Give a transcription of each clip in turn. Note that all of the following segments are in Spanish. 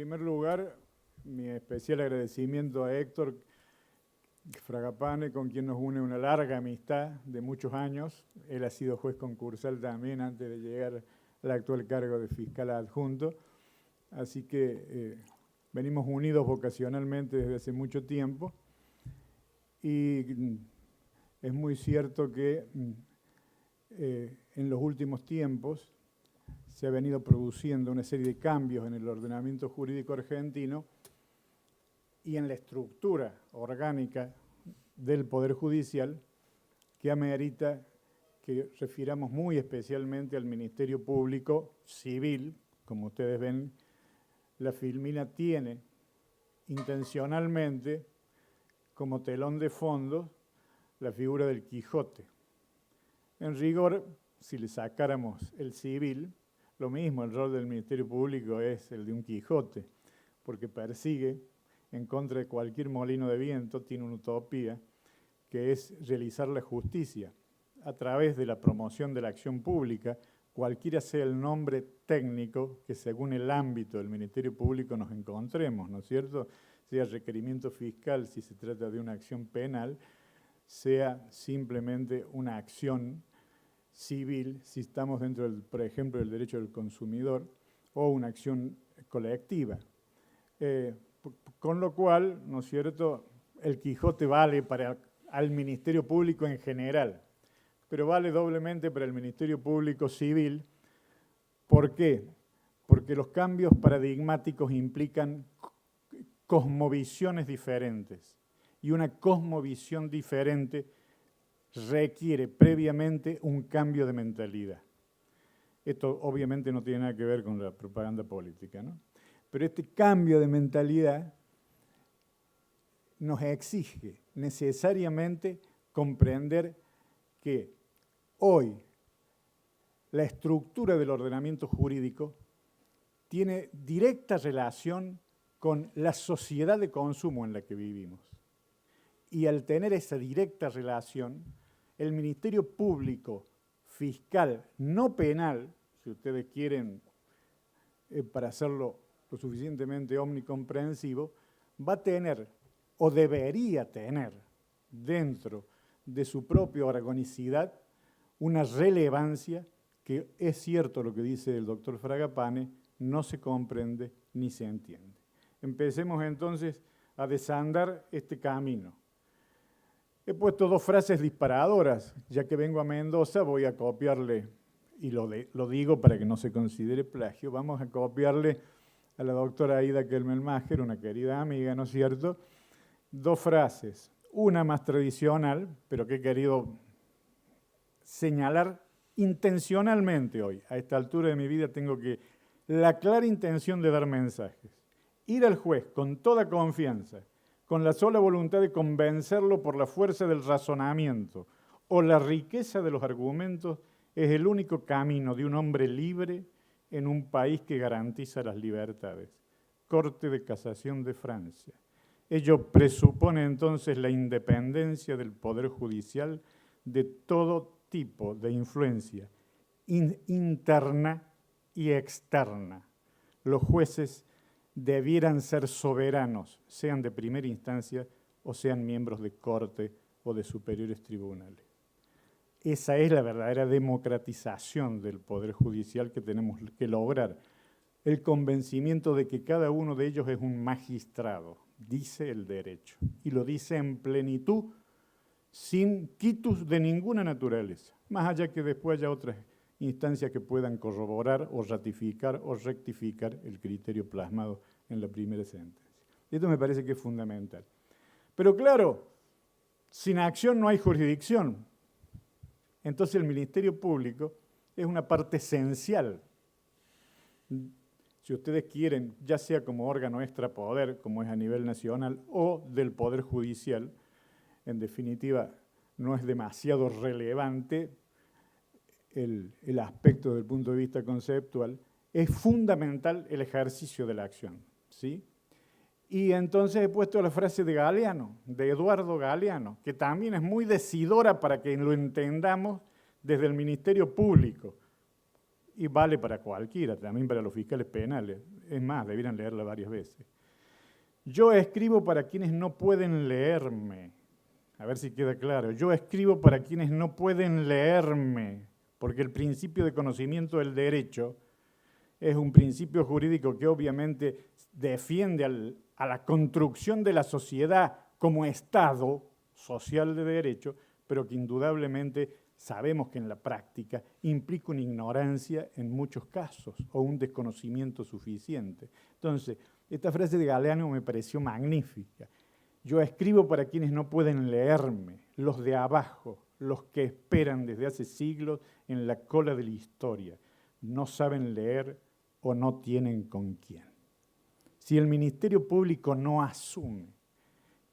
primer lugar, mi especial agradecimiento a Héctor Fragapane, con quien nos une una larga amistad de muchos años. Él ha sido juez concursal también antes de llegar al actual cargo de fiscal adjunto. Así que venimos unidos vocacionalmente desde hace mucho tiempo. Y es muy cierto que en los últimos tiempos se ha venido produciendo una serie de cambios en el ordenamiento jurídico argentino y en la estructura orgánica del Poder Judicial, que amerita que refiramos muy especialmente al Ministerio Público Civil. Como ustedes ven, la Filmina tiene intencionalmente como telón de fondo la figura del Quijote. En rigor, si le sacáramos el civil, lo mismo, el rol del Ministerio Público es el de un Quijote, porque persigue, en contra de cualquier molino de viento, tiene una utopía, que es realizar la justicia a través de la promoción de la acción pública, cualquiera sea el nombre técnico que según el ámbito del Ministerio Público nos encontremos, ¿no es cierto? Sea requerimiento fiscal si se trata de una acción penal, sea simplemente una acción civil si estamos dentro, por ejemplo, del derecho del consumidor, o una acción colectiva. Con lo cual, ¿no es cierto?, el Quijote vale para al Ministerio Público en general, pero vale doblemente para el Ministerio Público Civil. ¿Por qué? Porque los cambios paradigmáticos implican cosmovisiones diferentes, y una cosmovisión diferente requiere previamente un cambio de mentalidad. Esto obviamente no tiene nada que ver con la propaganda política, ¿no? Pero este cambio de mentalidad nos exige necesariamente comprender que hoy la estructura del ordenamiento jurídico tiene directa relación con la sociedad de consumo en la que vivimos. Y al tener esa directa relación, el Ministerio Público Fiscal, no penal, si ustedes quieren, para hacerlo lo suficientemente omnicomprensivo, va a tener, o debería tener, dentro de su propia organicidad, una relevancia que es cierto lo que dice el doctor Fragapane, no se comprende ni se entiende. Empecemos entonces a desandar este camino. He puesto dos frases disparadoras. Ya que vengo a Mendoza, voy a copiarle, y lo digo para que no se considere plagio, vamos a copiarle a la doctora Aida Kelmelmacher, una querida amiga, ¿no es cierto?, dos frases. Una más tradicional, pero que he querido señalar intencionalmente hoy. A esta altura de mi vida tengo la clara intención de dar mensajes. Ir al juez con toda confianza, con la sola voluntad de convencerlo por la fuerza del razonamiento o la riqueza de los argumentos, es el único camino de un hombre libre en un país que garantiza las libertades. Corte de Casación de Francia. Ello presupone entonces la independencia del Poder Judicial de todo tipo de influencia interna y externa. Los jueces debieran ser soberanos, sean de primera instancia o sean miembros de corte o de superiores tribunales. Esa es la verdadera democratización del Poder Judicial que tenemos que lograr. El convencimiento de que cada uno de ellos es un magistrado, dice el derecho, y lo dice en plenitud, sin quitus de ninguna naturaleza, más allá que después haya otras instancias que puedan corroborar o ratificar o rectificar el criterio plasmado en la primera sentencia. Esto me parece que es fundamental. Pero claro, sin acción no hay jurisdicción. Entonces el Ministerio Público es una parte esencial. Si ustedes quieren, ya sea como órgano extrapoder, como es a nivel nacional, o del Poder Judicial, en definitiva, no es demasiado relevante el aspecto desde el punto de vista conceptual, es fundamental el ejercicio de la acción, ¿sí? Y entonces he puesto la frase de Galeano, de Eduardo Galeano, que también es muy decidora para que lo entendamos desde el Ministerio Público. y vale para cualquiera, también para los fiscales penales. Es más, debieran leerla varias veces. Yo escribo para quienes no pueden leerme. A ver si queda claro. Yo escribo para quienes no pueden leerme, porque el principio de conocimiento del derecho es un principio jurídico que obviamente defiende a la construcción de la sociedad como Estado social de derecho, pero que indudablemente sabemos que en la práctica implica una ignorancia en muchos casos o un desconocimiento suficiente. Entonces, esta frase de Galeano me pareció magnífica. Yo escribo para quienes no pueden leerme, los de abajo, los que esperan desde hace siglos en la cola de la historia. No saben leer o no tienen con quién. Si el Ministerio Público no asume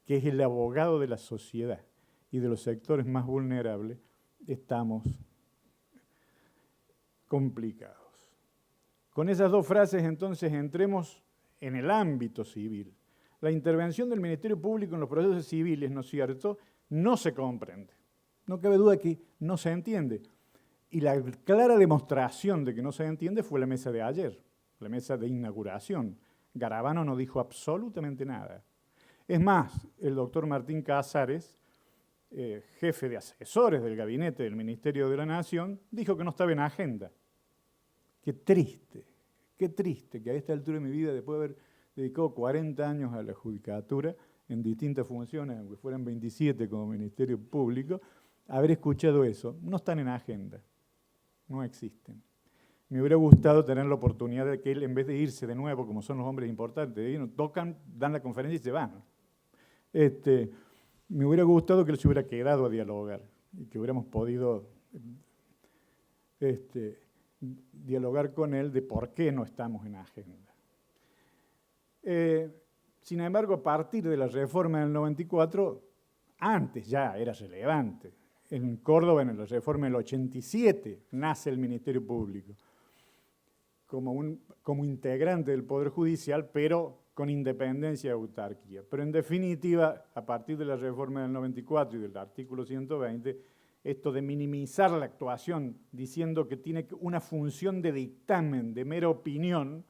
que es el abogado de la sociedad y de los sectores más vulnerables, estamos complicados. Con esas dos frases, entonces, entremos en el ámbito civil. La intervención del Ministerio Público en los procesos civiles, ¿no es cierto?, no se comprende. No cabe duda que no se entiende. Y la clara demostración de que no se entiende fue la mesa de ayer, la mesa de inauguración. Garabano no dijo absolutamente nada. Es más, el doctor Martín Casares, jefe de asesores del gabinete del Ministerio de la Nación, dijo que no estaba en agenda. Qué triste que a esta altura de mi vida, después de haber dedicado 40 años a la judicatura, en distintas funciones, aunque fueran 27 como Ministerio Público, haber escuchado eso. No están en agenda, no existen. Me hubiera gustado tener la oportunidad de que él, en vez de irse de nuevo, como son los hombres importantes, tocan, dan la conferencia y se van. Me hubiera gustado que él se hubiera quedado a dialogar y que hubiéramos podido dialogar con él de por qué no estamos en agenda. Sin embargo, a partir de la reforma del 94, antes ya era relevante. En Córdoba, en la reforma del 87, nace el Ministerio Público como integrante del Poder Judicial, pero con independencia y autarquía. Pero en definitiva, a partir de la reforma del 94 y del artículo 120, esto de minimizar la actuación diciendo que tiene una función de dictamen, de mera opinión,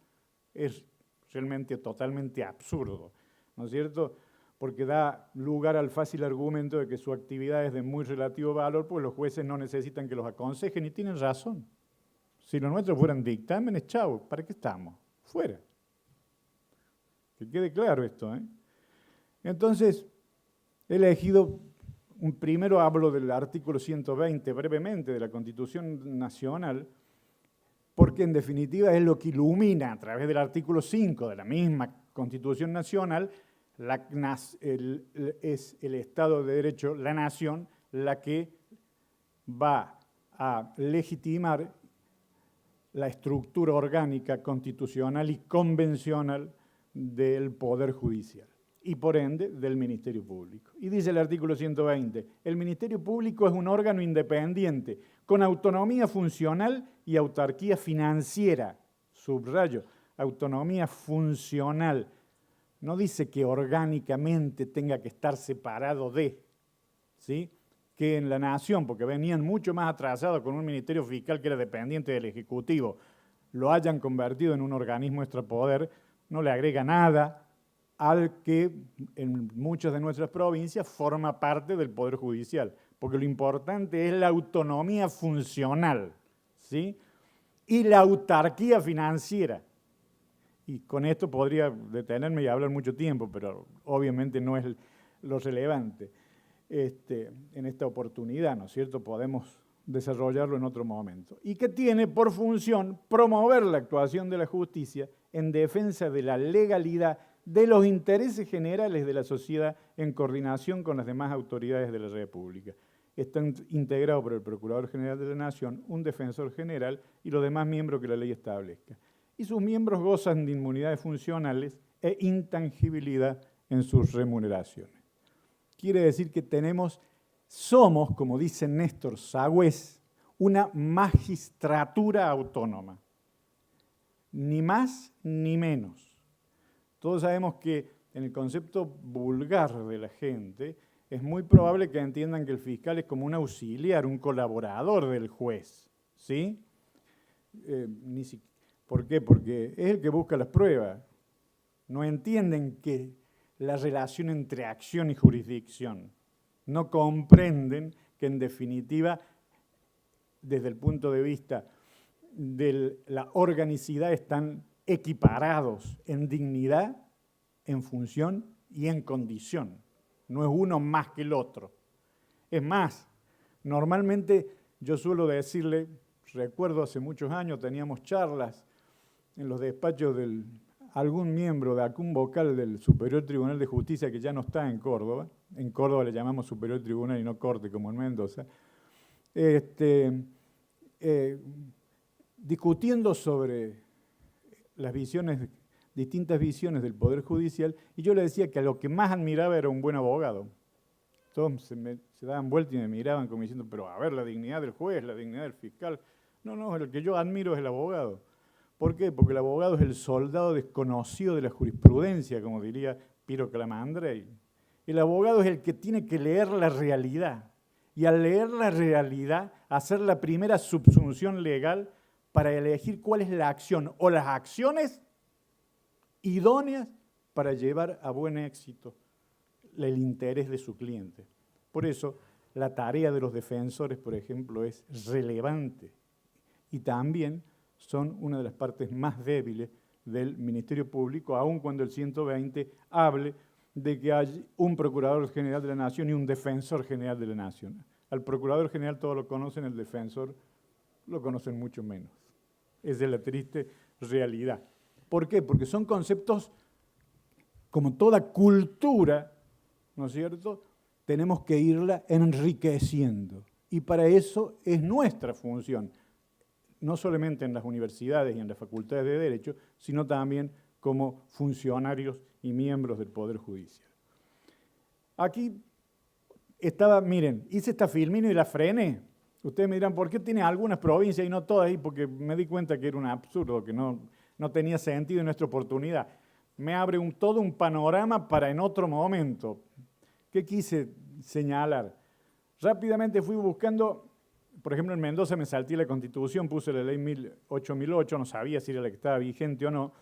es realmente totalmente absurdo, ¿no es cierto? Porque da lugar al fácil argumento de que su actividad es de muy relativo valor, pues los jueces no necesitan que los aconsejen y tienen razón. Si los nuestros fueran dictámenes, chau, ¿para qué estamos? Fuera. Que quede claro esto, ¿eh? Entonces, he elegido, primero hablo del artículo 120 brevemente de la Constitución Nacional, porque en definitiva es lo que ilumina a través del artículo 5 de la misma Constitución Nacional, es el Estado de Derecho, la nación, la que va a legitimar la estructura orgánica, constitucional y convencional del Poder Judicial y por ende del Ministerio Público. Y dice el artículo 120, el Ministerio Público es un órgano independiente con autonomía funcional y autarquía financiera. Subrayo, autonomía funcional. No dice que orgánicamente tenga que estar separado de, ¿sí?, que en la Nación, porque venían mucho más atrasados con un ministerio fiscal que era dependiente del Ejecutivo, lo hayan convertido en un organismo extrapoder, no le agrega nada al que en muchas de nuestras provincias forma parte del Poder Judicial, porque lo importante es la autonomía funcional, ¿sí?, y la autarquía financiera. Y con esto podría detenerme y hablar mucho tiempo, pero obviamente no es lo relevante en esta oportunidad, ¿no es cierto? Podemos desarrollarlo en otro momento. Y que tiene por función promover la actuación de la justicia en defensa de la legalidad de los intereses generales de la sociedad en coordinación con las demás autoridades de la República. Está integrado por el Procurador General de la Nación, un defensor general y los demás miembros que la ley establezca. Y sus miembros gozan de inmunidades funcionales e intangibilidad en sus remuneraciones. Quiere decir que somos, como dice Néstor Sagüés, una magistratura autónoma. Ni más ni menos. Todos sabemos que en el concepto vulgar de la gente es muy probable que entiendan que el fiscal es como un auxiliar, un colaborador del juez, ¿sí? ¿Por qué? Porque es el que busca las pruebas. No entienden que la relación entre acción y jurisdicción. No comprenden que en definitiva, desde el punto de vista de la organicidad, están equiparados en dignidad, en función y en condición. No es uno más que el otro. Es más, normalmente yo suelo decirle, recuerdo hace muchos años teníamos charlas en los despachos de algún miembro de algún vocal del Superior Tribunal de Justicia que ya no está en Córdoba. En Córdoba le llamamos Superior Tribunal y no Corte como en Mendoza. Discutiendo sobre las visiones, distintas visiones del Poder Judicial, y yo le decía que a lo que más admiraba era un buen abogado. Todos se daban vuelta y me miraban como diciendo, pero a ver, la dignidad del juez, la dignidad del fiscal. No, el que yo admiro es el abogado. ¿Por qué? Porque el abogado es el soldado desconocido de la jurisprudencia, como diría Piero Calamandrei. El abogado es el que tiene que leer la realidad. Y al leer la realidad, hacer la primera subsunción legal para elegir cuál es la acción o las acciones idóneas para llevar a buen éxito el interés de su cliente. Por eso, la tarea de los defensores, por ejemplo, es relevante y también son una de las partes más débiles del Ministerio Público, aun cuando el 120 hable de que hay un Procurador General de la Nación y un Defensor General de la Nación. Al Procurador General todos lo conocen, el Defensor lo conocen mucho menos. Esa es la triste realidad. ¿Por qué? Porque son conceptos, como toda cultura, ¿no es cierto?, tenemos que irla enriqueciendo. Y para eso es nuestra función, no solamente en las universidades y en las facultades de Derecho, sino también como funcionarios y miembros del Poder Judicial. Aquí estaba, miren, hice esta filmina y la frené. Ustedes me dirán, ¿por qué tiene algunas provincias y no todas? Y porque me di cuenta que era un absurdo, que no tenía sentido en nuestra oportunidad. Me abre todo un panorama para en otro momento. ¿Qué quise señalar? Rápidamente fui buscando, por ejemplo, en Mendoza me salté la Constitución, puse la ley 8008, no sabía si era la que estaba vigente o no.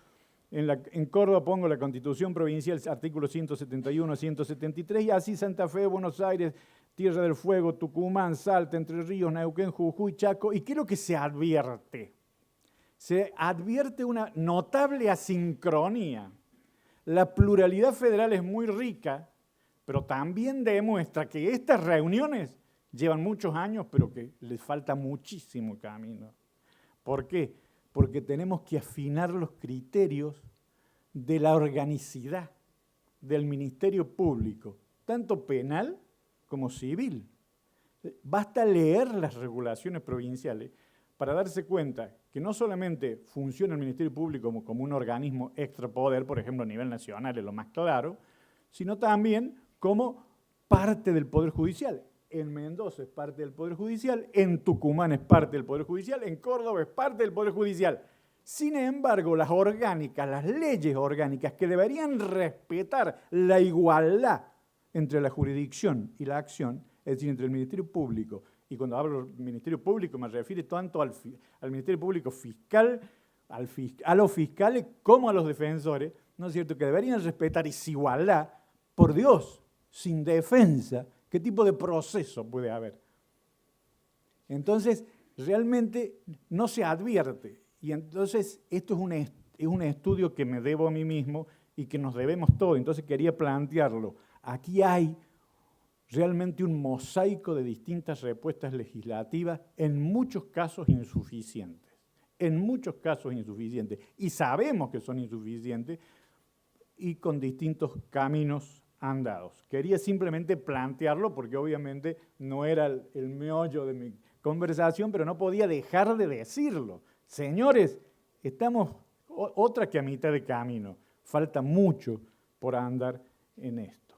En Córdoba pongo la Constitución Provincial, artículos 171, 173, y así Santa Fe, Buenos Aires, Tierra del Fuego, Tucumán, Salta, Entre Ríos, Neuquén, Jujuy, Chaco. ¿Y qué es lo que se advierte? Se advierte una notable asincronía. La pluralidad federal es muy rica, pero también demuestra que estas reuniones llevan muchos años, pero que les falta muchísimo camino. ¿Por qué? Porque tenemos que afinar los criterios de la organicidad del Ministerio Público, tanto penal como civil. Basta leer las regulaciones provinciales para darse cuenta que no solamente funciona el Ministerio Público como un organismo extrapoder, por ejemplo, a nivel nacional es lo más claro, sino también como parte del Poder Judicial. En Mendoza es parte del Poder Judicial, en Tucumán es parte del Poder Judicial, en Córdoba es parte del Poder Judicial. Sin embargo, las orgánicas, las leyes orgánicas que deberían respetar la igualdad entre la jurisdicción y la acción, es decir, entre el Ministerio Público, y cuando hablo del Ministerio Público me refiero tanto al Ministerio Público fiscal, a los fiscales como a los defensores, ¿no es cierto?, que deberían respetar esa igualdad. Por Dios, sin defensa, ¿qué tipo de proceso puede haber? Entonces, realmente no se advierte. Y entonces, esto es un estudio que me debo a mí mismo y que nos debemos todos. Entonces, quería plantearlo. Aquí hay realmente un mosaico de distintas respuestas legislativas, en muchos casos insuficientes. En muchos casos insuficientes. Y sabemos que son insuficientes y con distintos caminos andados. Quería simplemente plantearlo porque obviamente no era el meollo de mi conversación, pero no podía dejar de decirlo. Señores, estamos otra que a mitad de camino. Falta mucho por andar en esto.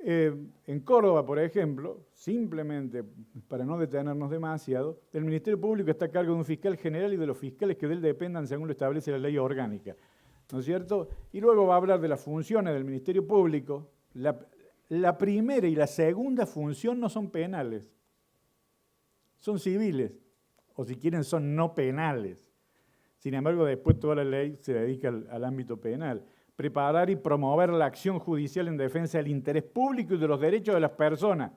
En Córdoba, por ejemplo, simplemente para no detenernos demasiado, el Ministerio Público está a cargo de un fiscal general y de los fiscales que de él dependan según lo establece la ley orgánica. ¿No es cierto? Y luego va a hablar de las funciones del Ministerio Público. La primera y la segunda función no son penales, son civiles. o si quieren son no penales. Sin embargo, después toda la ley se dedica al ámbito penal. Preparar y promover la acción judicial en defensa del interés público y de los derechos de las personas.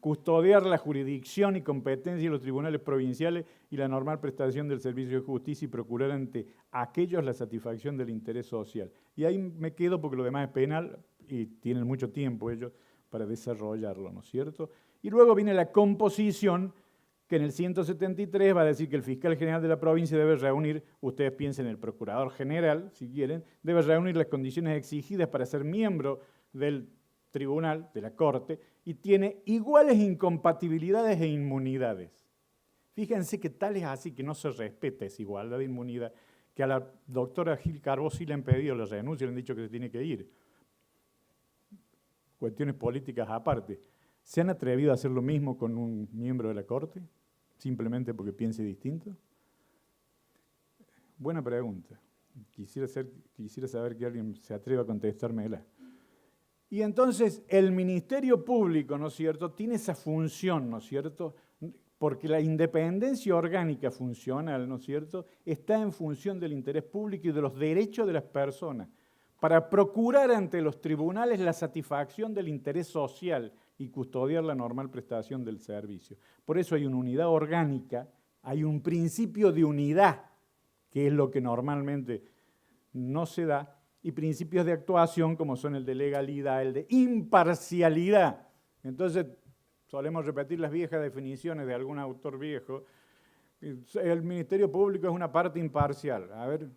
Custodiar la jurisdicción y competencia de los tribunales provinciales y la normal prestación del servicio de justicia y procurar ante aquellos la satisfacción del interés social. Y ahí me quedo porque lo demás es penal y tienen mucho tiempo ellos para desarrollarlo, ¿no es cierto? Y luego viene la composición, que en el 173 va a decir que el fiscal general de la provincia debe reunir, ustedes piensen en el procurador general, si quieren, debe reunir las condiciones exigidas para ser miembro del tribunal, de la corte, y tiene iguales incompatibilidades e inmunidades. Fíjense que tal es así que no se respeta esa igualdad de inmunidad, que a la doctora Gil Carbó sí le han pedido la renuncia, le han dicho que se tiene que ir. Cuestiones políticas aparte. ¿Se han atrevido a hacer lo mismo con un miembro de la corte? ¿Simplemente porque piense distinto? Buena pregunta. Quisiera saber que alguien se atreva a contestármela. Y entonces el Ministerio Público, ¿no es cierto?, tiene esa función, ¿no es cierto?, porque la independencia orgánica funcional, ¿no es cierto?, está en función del interés público y de los derechos de las personas, para procurar ante los tribunales la satisfacción del interés social y custodiar la normal prestación del servicio. Por eso hay una unidad orgánica, hay un principio de unidad, que es lo que normalmente no se da, y principios de actuación como son el de legalidad, el de imparcialidad. Entonces, solemos repetir las viejas definiciones de algún autor viejo. El Ministerio Público es una parte imparcial. A ver,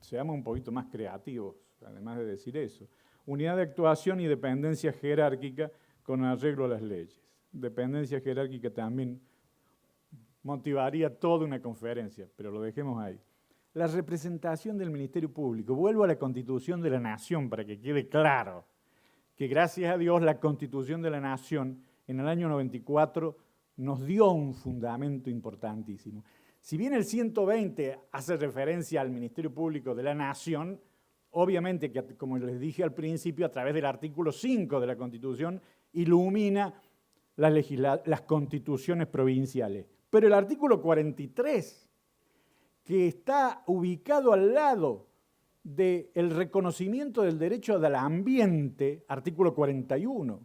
seamos un poquito más creativos, además de decir eso. Unidad de actuación y dependencia jerárquica con arreglo a las leyes. Dependencia jerárquica también motivaría toda una conferencia, pero lo dejemos ahí. La representación del Ministerio Público. Vuelvo a la Constitución de la Nación para que quede claro que gracias a Dios la Constitución de la Nación en el año 94 nos dio un fundamento importantísimo. Si bien el 120 hace referencia al Ministerio Público de la Nación, obviamente que, como les dije al principio, a través del artículo 5 de la Constitución ilumina las constituciones provinciales. Pero el artículo 43, que está ubicado al lado del reconocimiento del derecho al ambiente, artículo 41,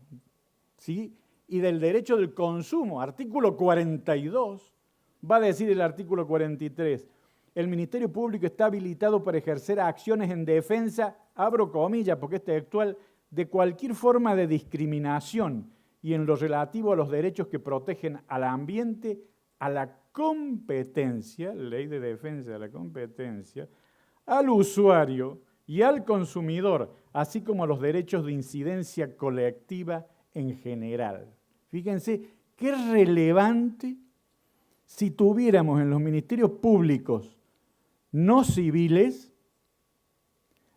¿sí?, y del derecho del consumo, artículo 42, va a decir el artículo 43, el Ministerio Público está habilitado para ejercer acciones en defensa, abro comillas porque es textual, de cualquier forma de discriminación y en lo relativo a los derechos que protegen al ambiente, a la competencia, ley de defensa de la competencia, al usuario y al consumidor, así como a los derechos de incidencia colectiva en general. Fíjense qué relevante si tuviéramos en los ministerios públicos no civiles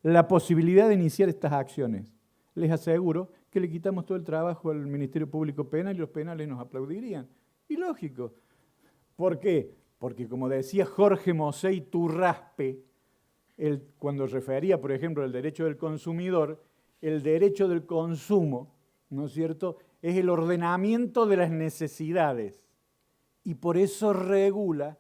la posibilidad de iniciar estas acciones. Les aseguro que le quitamos todo el trabajo al Ministerio Público Penal y los penales nos aplaudirían. Y lógico. ¿Por qué? Porque como decía Jorge Mosey Turraspe, cuando refería, por ejemplo, al derecho del consumidor, el derecho del consumo, ¿no es cierto?, es el ordenamiento de las necesidades y por eso regula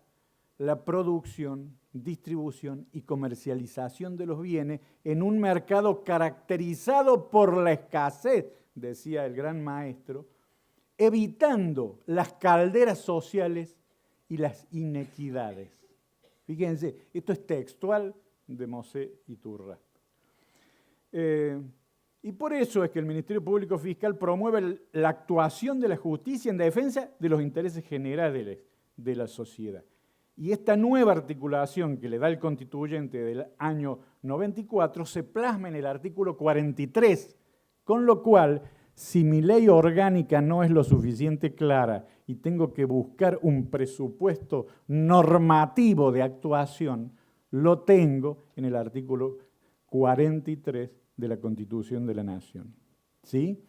la producción, distribución y comercialización de los bienes en un mercado caracterizado por la escasez, decía el gran maestro, evitando las calderas sociales y las inequidades. Fíjense, esto es textual de Mosé Iturra. Y por eso es que el Ministerio Público Fiscal promueve la actuación de la justicia en defensa de los intereses generales de la sociedad. Y esta nueva articulación que le da el constituyente del año 94 se plasma en el artículo 43, con lo cual, si mi ley orgánica no es lo suficiente clara y tengo que buscar un presupuesto normativo de actuación, lo tengo en el artículo 43 de la Constitución de la Nación. ¿Sí?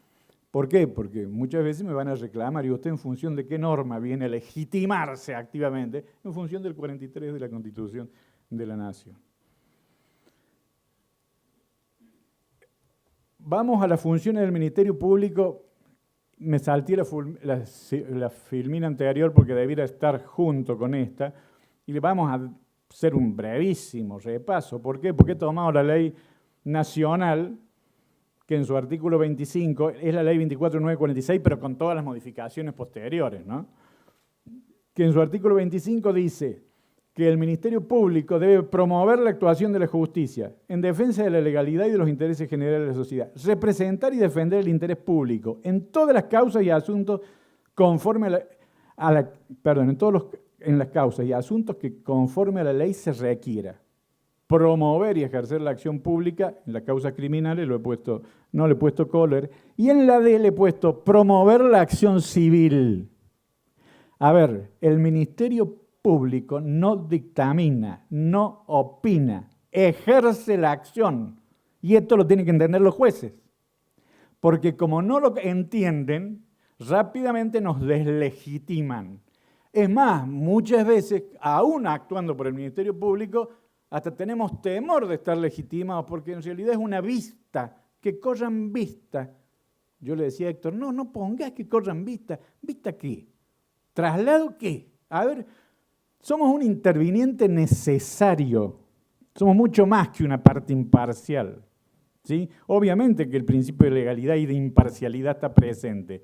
¿Por qué? Porque muchas veces me van a reclamar, ¿y usted en función de qué norma viene a legitimarse activamente? En función del 43 de la Constitución de la Nación. Vamos a las funciones del Ministerio Público me salté la filmina anterior porque debiera estar junto con esta, y le vamos a hacer un brevísimo repaso. ¿Por qué? Porque he tomado la ley nacional, que en su artículo 25 es la ley 24.946, pero con todas las modificaciones posteriores, ¿no? Que en su artículo 25 dice que el Ministerio Público debe promover la actuación de la justicia en defensa de la legalidad y de los intereses generales de la sociedad, representar y defender el interés público en todas las causas y asuntos conforme en las causas y asuntos que conforme a la ley se requiera. Promover y ejercer la acción pública en las causas criminales, no le he puesto color, y en la D le he puesto promover la acción civil. A ver, el Ministerio Público no dictamina, no opina, ejerce la acción. Y esto lo tienen que entender los jueces. Porque como no lo entienden, rápidamente nos deslegitiman. Es más, muchas veces, aún actuando por el Ministerio Público, hasta tenemos temor de estar legitimados, porque en realidad es una vista, que corran vista. Yo le decía a Héctor, no pongas que corran vista. ¿Vista qué? ¿Traslado qué? A ver, somos un interviniente necesario. Somos mucho más que una parte imparcial, ¿sí? Obviamente que el principio de legalidad y de imparcialidad está presente,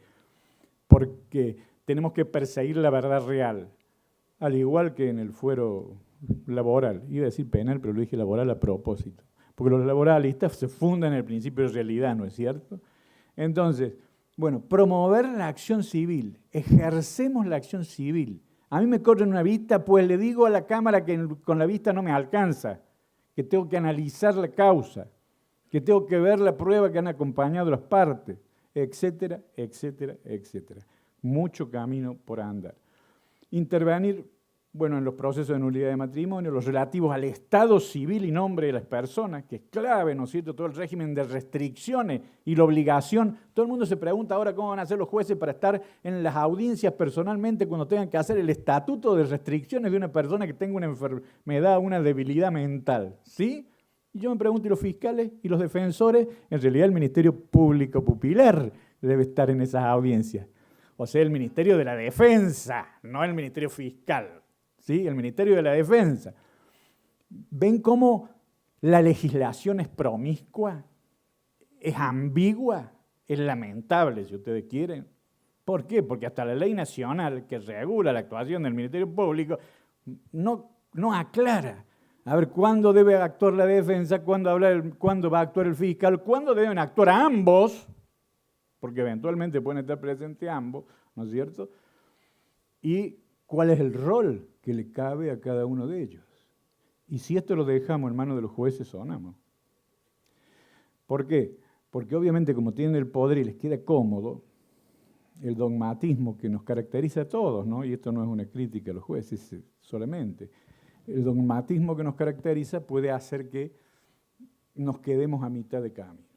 porque tenemos que perseguir la verdad real, al igual que en el fuero laboral. Iba a decir penal, pero lo dije laboral a propósito, porque los laboralistas se fundan en el principio de realidad, ¿no es cierto? Entonces, bueno, promover la acción civil, ejercemos la acción civil. A mí me corren una vista, pues le digo a la Cámara que con la vista no me alcanza, que tengo que analizar la causa, que tengo que ver la prueba que han acompañado las partes, etcétera, etcétera, etcétera. Mucho camino por andar. Intervenir, bueno, en los procesos de nulidad de matrimonio, los relativos al estado civil y nombre de las personas, que es clave, ¿no es cierto?, todo el régimen de restricciones y la obligación. Todo el mundo se pregunta ahora cómo van a hacer los jueces para estar en las audiencias personalmente cuando tengan que hacer el estatuto de restricciones de una persona que tenga una enfermedad, una debilidad mental, ¿sí? Y yo me pregunto, ¿y los fiscales y los defensores? En realidad el Ministerio Público Pupilar debe estar en esas audiencias. O sea, el Ministerio de la Defensa, no el Ministerio Fiscal, ¿sí? El Ministerio de la Defensa. ¿Ven cómo la legislación es promiscua? ¿Es ambigua? Es lamentable, si ustedes quieren. ¿Por qué? Porque hasta la ley nacional que regula la actuación del Ministerio Público no aclara. A ver, ¿cuándo debe actuar la defensa? ¿Cuándo va a actuar el fiscal? ¿Cuándo deben actuar ambos? Porque eventualmente pueden estar presentes ambos, ¿no es cierto? Y cuál es el rol que le cabe a cada uno de ellos. Y si esto lo dejamos en manos de los jueces, sonamos. ¿Por qué? Porque obviamente como tienen el poder y les queda cómodo, el dogmatismo que nos caracteriza a todos, ¿no? Y esto no es una crítica a los jueces solamente, el dogmatismo que nos caracteriza puede hacer que nos quedemos a mitad de camino,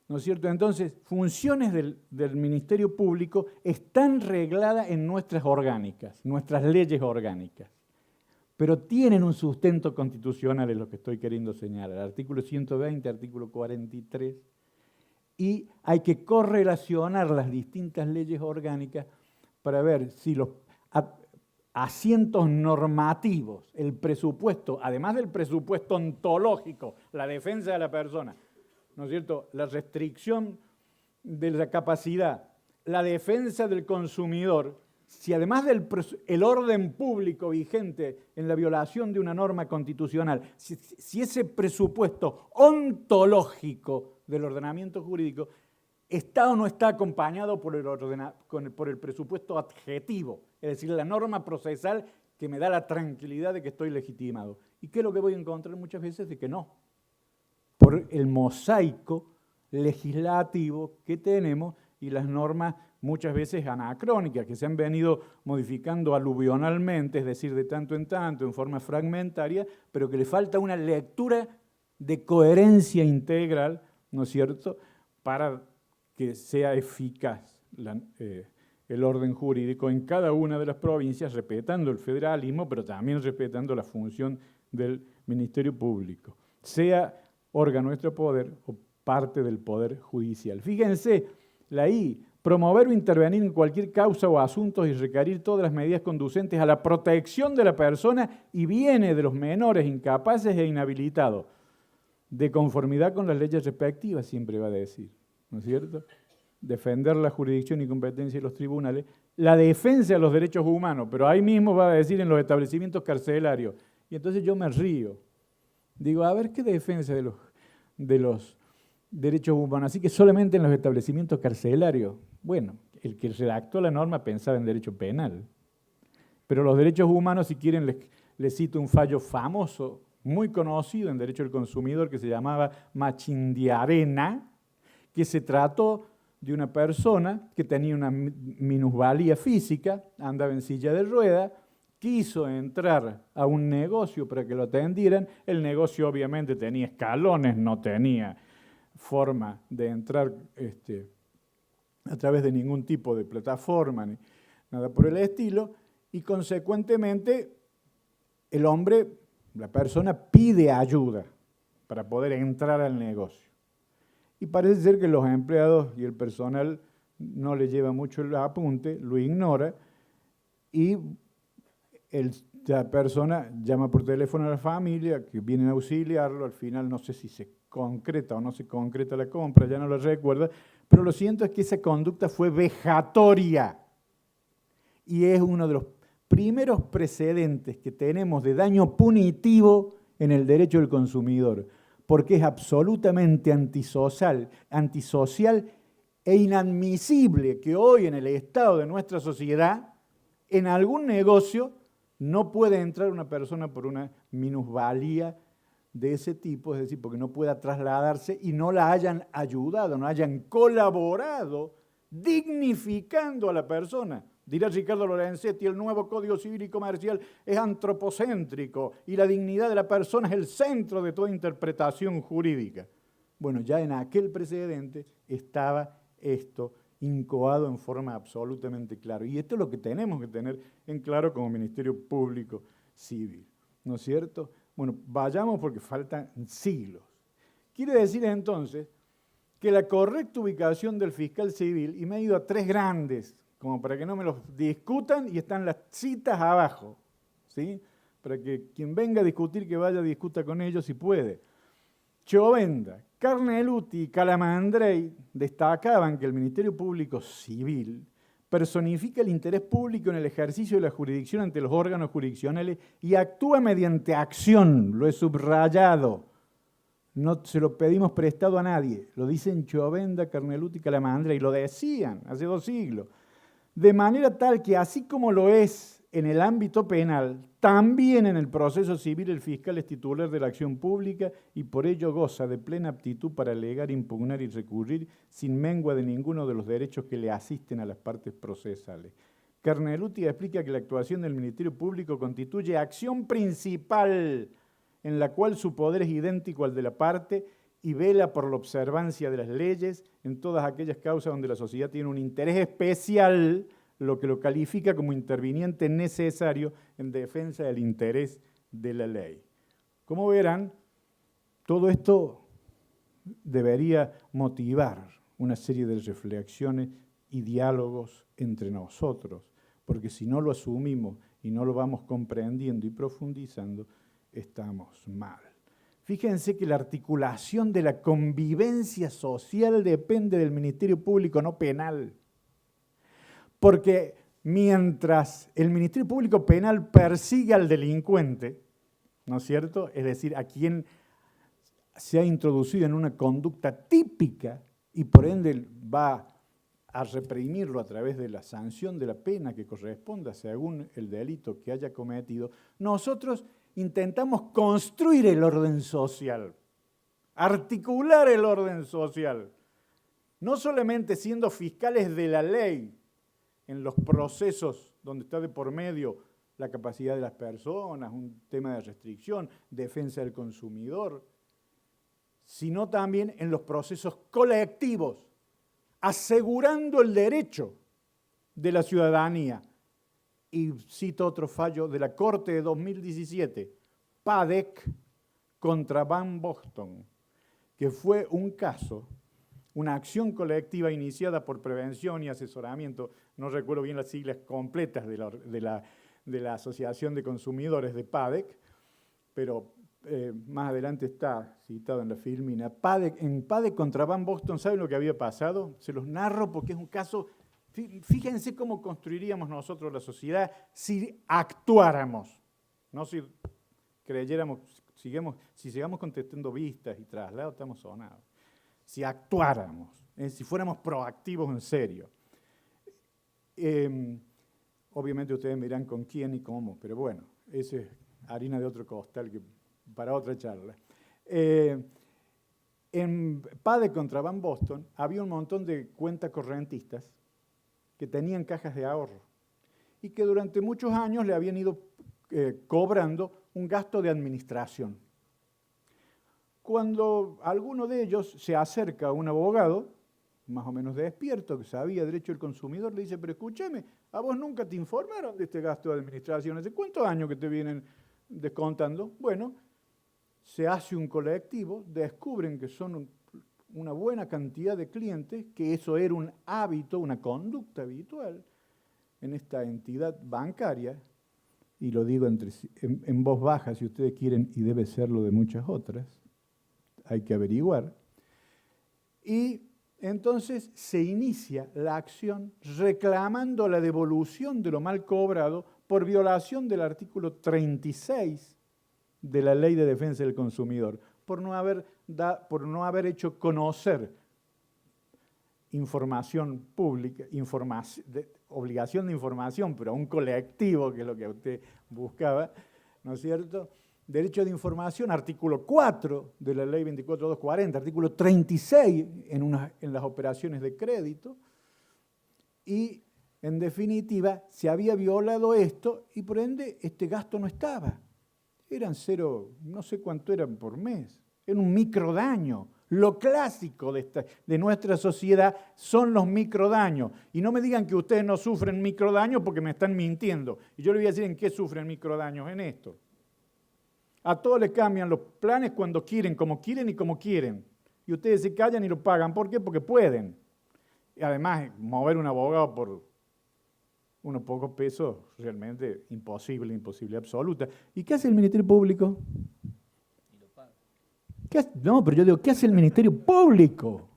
¿no es cierto? Entonces, funciones del Ministerio Público están regladas en nuestras orgánicas, nuestras leyes orgánicas, pero tienen un sustento constitucional, es lo que estoy queriendo señalar, artículo 120, artículo 43, y hay que correlacionar las distintas leyes orgánicas para ver si los asientos normativos, el presupuesto, además del presupuesto ontológico, la defensa de la persona, ¿no es cierto?, la restricción de la capacidad, la defensa del consumidor, si además del orden público vigente en la violación de una norma constitucional, si ese presupuesto ontológico del ordenamiento jurídico está o no está acompañado por el presupuesto adjetivo, es decir, la norma procesal que me da la tranquilidad de que estoy legitimado. ¿Y qué es lo que voy a encontrar muchas veces? De que no. Por el mosaico legislativo que tenemos y las normas muchas veces anacrónicas, que se han venido modificando aluvionalmente, es decir, de tanto en tanto, en forma fragmentaria, pero que le falta una lectura de coherencia integral, ¿no es cierto?, para que sea eficaz el orden jurídico en cada una de las provincias, respetando el federalismo, pero también respetando la función del Ministerio Público, sea órgano de nuestro poder o parte del Poder Judicial. Fíjense, la I, promover o intervenir en cualquier causa o asuntos y requerir todas las medidas conducentes a la protección de la persona y bienes de los menores incapaces e inhabilitados, de conformidad con las leyes respectivas, siempre va a decir, ¿no es cierto? Defender la jurisdicción y competencia de los tribunales, la defensa de los derechos humanos, pero ahí mismo va a decir en los establecimientos carcelarios. Y entonces yo me río. Digo, a ver, ¿qué defensa de los derechos humanos? Así que solamente en los establecimientos carcelarios. Bueno, el que redactó la norma pensaba en derecho penal. Pero los derechos humanos, si quieren, les cito un fallo famoso, muy conocido en derecho del consumidor, que se llamaba Machindiarena, que se trató de una persona que tenía una minusvalía física, andaba en silla de ruedas, quiso entrar a un negocio para que lo atendieran. El negocio obviamente tenía escalones, no tenía forma de entrar a través de ningún tipo de plataforma, ni nada por el estilo, y consecuentemente el hombre, la persona, pide ayuda para poder entrar al negocio. Y parece ser que los empleados y el personal no le lleva mucho el apunte, lo ignora, y la persona llama por teléfono a la familia, que vienen a auxiliarlo. Al final no sé si se concreta o no se concreta la compra, ya no lo recuerda, pero lo cierto es que esa conducta fue vejatoria y es uno de los primeros precedentes que tenemos de daño punitivo en el derecho del consumidor, porque es absolutamente antisocial e inadmisible que hoy en el estado de nuestra sociedad, en algún negocio, no puede entrar una persona por una minusvalía de ese tipo, es decir, porque no pueda trasladarse y no la hayan ayudado, no hayan colaborado dignificando a la persona. Dirá Ricardo Lorenzetti, el nuevo Código Civil y Comercial es antropocéntrico y la dignidad de la persona es el centro de toda interpretación jurídica. Bueno, ya en aquel precedente estaba esto incoado en forma absolutamente clara. Y esto es lo que tenemos que tener en claro como Ministerio Público Civil, ¿no es cierto? Bueno, vayamos porque faltan siglos. Quiere decir entonces que la correcta ubicación del fiscal civil, y me he ido a tres grandes, como para que no me los discutan, y están las citas abajo, ¿sí? Para que quien venga a discutir, que vaya a discuta con ellos si puede. Chovenda, Carneluti y Calamandrei destacaban que el Ministerio Público Civil personifica el interés público en el ejercicio de la jurisdicción ante los órganos jurisdiccionales y actúa mediante acción, lo he subrayado. No se lo pedimos prestado a nadie, lo dicen Chovenda, Carneluti y Calamandrei, y lo decían hace 2 siglos. De manera tal que así como lo es en el ámbito penal, también en el proceso civil el fiscal es titular de la acción pública y por ello goza de plena aptitud para alegar, impugnar y recurrir sin mengua de ninguno de los derechos que le asisten a las partes procesales. Carneluti explica que la actuación del Ministerio Público constituye acción principal en la cual su poder es idéntico al de la parte y vela por la observancia de las leyes en todas aquellas causas donde la sociedad tiene un interés especial, lo que lo califica como interviniente necesario en defensa del interés de la ley. Como verán, todo esto debería motivar una serie de reflexiones y diálogos entre nosotros, porque si no lo asumimos y no lo vamos comprendiendo y profundizando, estamos mal. Fíjense que la articulación de la convivencia social depende del Ministerio Público, no penal. Porque mientras el Ministerio Público Penal persigue al delincuente, ¿no es cierto? Es decir, a quien se ha introducido en una conducta típica y por ende va a reprimirlo a través de la sanción de la pena que corresponda según el delito que haya cometido, nosotros intentamos construir el orden social, articular el orden social, no solamente siendo fiscales de la ley en los procesos donde está de por medio la capacidad de las personas, un tema de restricción, defensa del consumidor, sino también en los procesos colectivos, asegurando el derecho de la ciudadanía. Y cito otro fallo de la Corte de 2017, Padec contra Van Boston, que fue un caso una acción colectiva iniciada por prevención y asesoramiento, no recuerdo bien las siglas completas de la Asociación de Consumidores de PADEC, pero más adelante está citado en la filmina. En PADEC contra Van Boston, ¿saben lo que había pasado? Se los narro porque es un caso, fíjense cómo construiríamos nosotros la sociedad si actuáramos, no si creyéramos, si sigamos contestando vistas y traslados, estamos sonados. Si actuáramos, si fuéramos proactivos en serio. Obviamente ustedes me dirán con quién y cómo, pero bueno, eso es harina de otro costal que para otra charla. En PADEC contra Van Boston había un montón de cuentas correntistas que tenían cajas de ahorro y que durante muchos años le habían ido cobrando un gasto de administración. Cuando alguno de ellos se acerca a un abogado, más o menos despierto, que sabía derecho del consumidor, le dice, pero escúchame, ¿a vos nunca te informaron de este gasto de administración? ¿Hace cuántos años que te vienen descontando? Bueno, se hace un colectivo, descubren que son una buena cantidad de clientes, que eso era un hábito, una conducta habitual en esta entidad bancaria, y lo digo en voz baja si ustedes quieren, y debe serlo de muchas otras, hay que averiguar. Y entonces se inicia la acción reclamando la devolución de lo mal cobrado por violación del artículo 36 de la Ley de Defensa del Consumidor, por no haber hecho conocer información pública, obligación de información, pero a un colectivo, que es lo que usted buscaba, ¿no es cierto? Derecho de información, artículo 4 de la Ley 24240, artículo 36 en las operaciones de crédito, y en definitiva se había violado esto y por ende este gasto no estaba. Eran cero, no sé cuánto eran por mes, era un microdaño. Lo clásico de nuestra sociedad son los microdaños. Y no me digan que ustedes no sufren microdaños porque me están mintiendo. Y yo les voy a decir en qué sufren microdaños, en esto. A todos les cambian los planes cuando quieren, como quieren y como quieren. Y ustedes se callan y lo pagan. ¿Por qué? Porque pueden. Y además, mover un abogado por unos pocos pesos, realmente imposible absoluta. ¿Y qué hace el Ministerio Público? No, pero yo digo, ¿qué hace el Ministerio Público?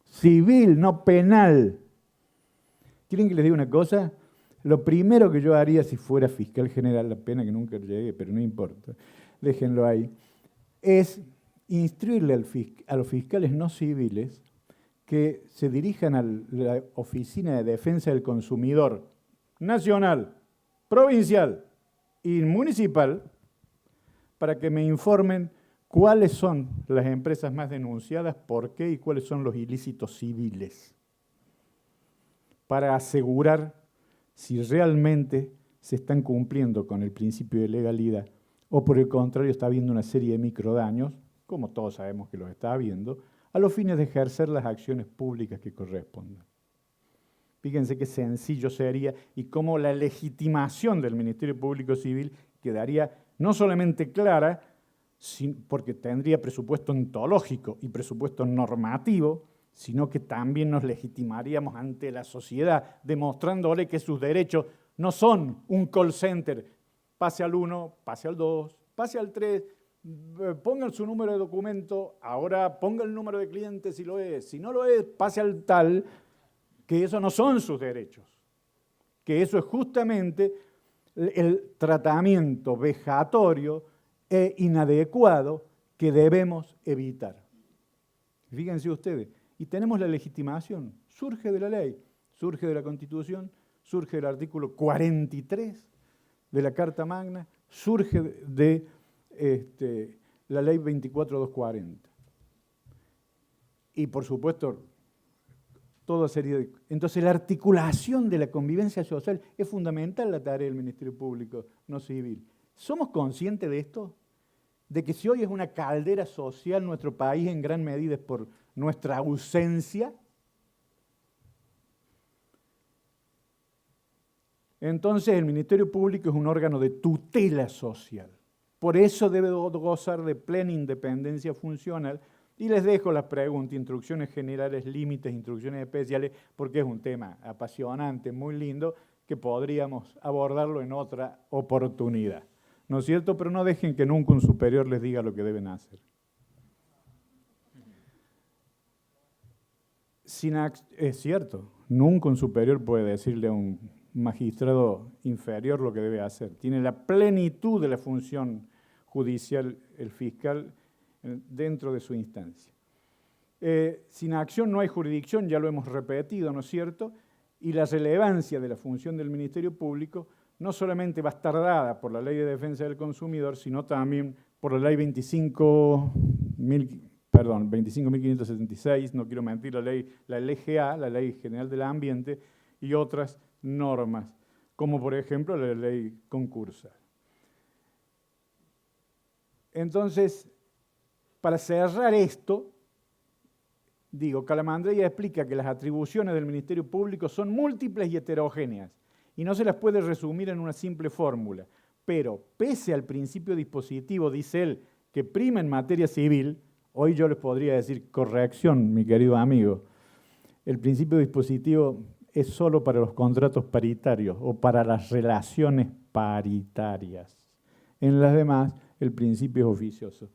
Civil, no penal. ¿Quieren que les diga una cosa? Lo primero que yo haría si fuera fiscal general, la pena que nunca llegue, pero no importa, déjenlo ahí, es instruirle a los fiscales no civiles que se dirijan a la Oficina de Defensa del Consumidor nacional, provincial y municipal para que me informen cuáles son las empresas más denunciadas, por qué y cuáles son los ilícitos civiles, para asegurar si realmente se están cumpliendo con el principio de legalidad o por el contrario está habiendo una serie de microdaños, como todos sabemos que los está habiendo, a los fines de ejercer las acciones públicas que correspondan. Fíjense qué sencillo sería y cómo la legitimación del Ministerio Público Civil quedaría no solamente clara, porque tendría presupuesto ontológico y presupuesto normativo, sino que también nos legitimaríamos ante la sociedad, demostrándole que sus derechos no son un call center. Pase al 1, pase al 2, pase al 3, pongan su número de documento, ahora ponga el número de cliente si lo es, si no lo es, pase al tal, que eso no son sus derechos, que eso es justamente el tratamiento vejatorio e inadecuado que debemos evitar. Fíjense ustedes, y tenemos la legitimación, surge de la ley, surge de la Constitución, surge del artículo 43 de la Carta Magna, surge de la Ley 24240. Y por supuesto, toda serie de... Entonces la articulación de la convivencia social es fundamental la tarea del Ministerio Público no civil. ¿Somos conscientes de esto? De que si hoy es una caldera social nuestro país en gran medida es por nuestra ausencia. Entonces el Ministerio Público es un órgano de tutela social. Por eso debe gozar de plena independencia funcional Y les dejo las preguntas, instrucciones generales, límites, instrucciones especiales, porque es un tema apasionante, muy lindo, que podríamos abordarlo en otra oportunidad. ¿No es cierto? Pero no dejen que nunca un superior les diga lo que deben hacer. Es cierto, nunca un superior puede decirle a un magistrado inferior lo que debe hacer. Tiene la plenitud de la función judicial, el fiscal, dentro de su instancia. Sin acción no hay jurisdicción, ya lo hemos repetido, ¿no es cierto? Y la relevancia de la función del Ministerio Público no solamente va a estar dada por la Ley de Defensa del Consumidor, sino también por la Ley 25.576, no quiero mentir, la LGA, la Ley General del Ambiente, y otras normas, como por ejemplo la Ley Concursal. Entonces, para cerrar esto, digo, Calamandrella explica que las atribuciones del Ministerio Público son múltiples y heterogéneas, y no se las puede resumir en una simple fórmula. Pero, pese al principio dispositivo, dice él, que prima en materia civil, hoy yo les podría decir, corrección, mi querido amigo, el principio dispositivo es solo para los contratos paritarios o para las relaciones paritarias. En las demás, el principio es oficioso.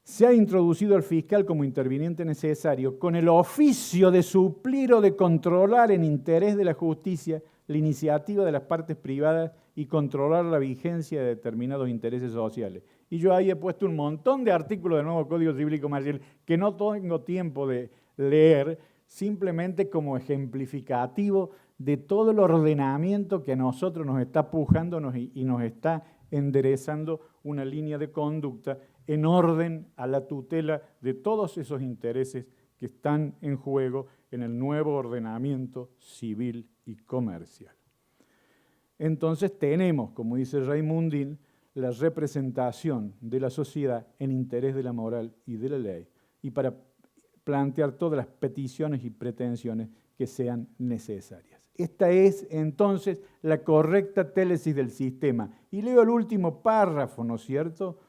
Se ha introducido al fiscal como interviniente necesario con el oficio de suplir o de controlar en interés de la justicia la iniciativa de las partes privadas y controlar la vigencia de determinados intereses sociales. Y yo ahí he puesto un montón de artículos del nuevo Código Civil y Comercial que no tengo tiempo de leer, simplemente como ejemplificativo de todo el ordenamiento que a nosotros nos está pujando y nos está enderezando una línea de conducta en orden a la tutela de todos esos intereses que están en juego en el nuevo ordenamiento civil y comercial. Entonces tenemos, como dice Raimundín, la representación de la sociedad en interés de la moral y de la ley, y para plantear todas las peticiones y pretensiones que sean necesarias. Esta es entonces la correcta télesis del sistema. Y leo el último párrafo, ¿no es cierto?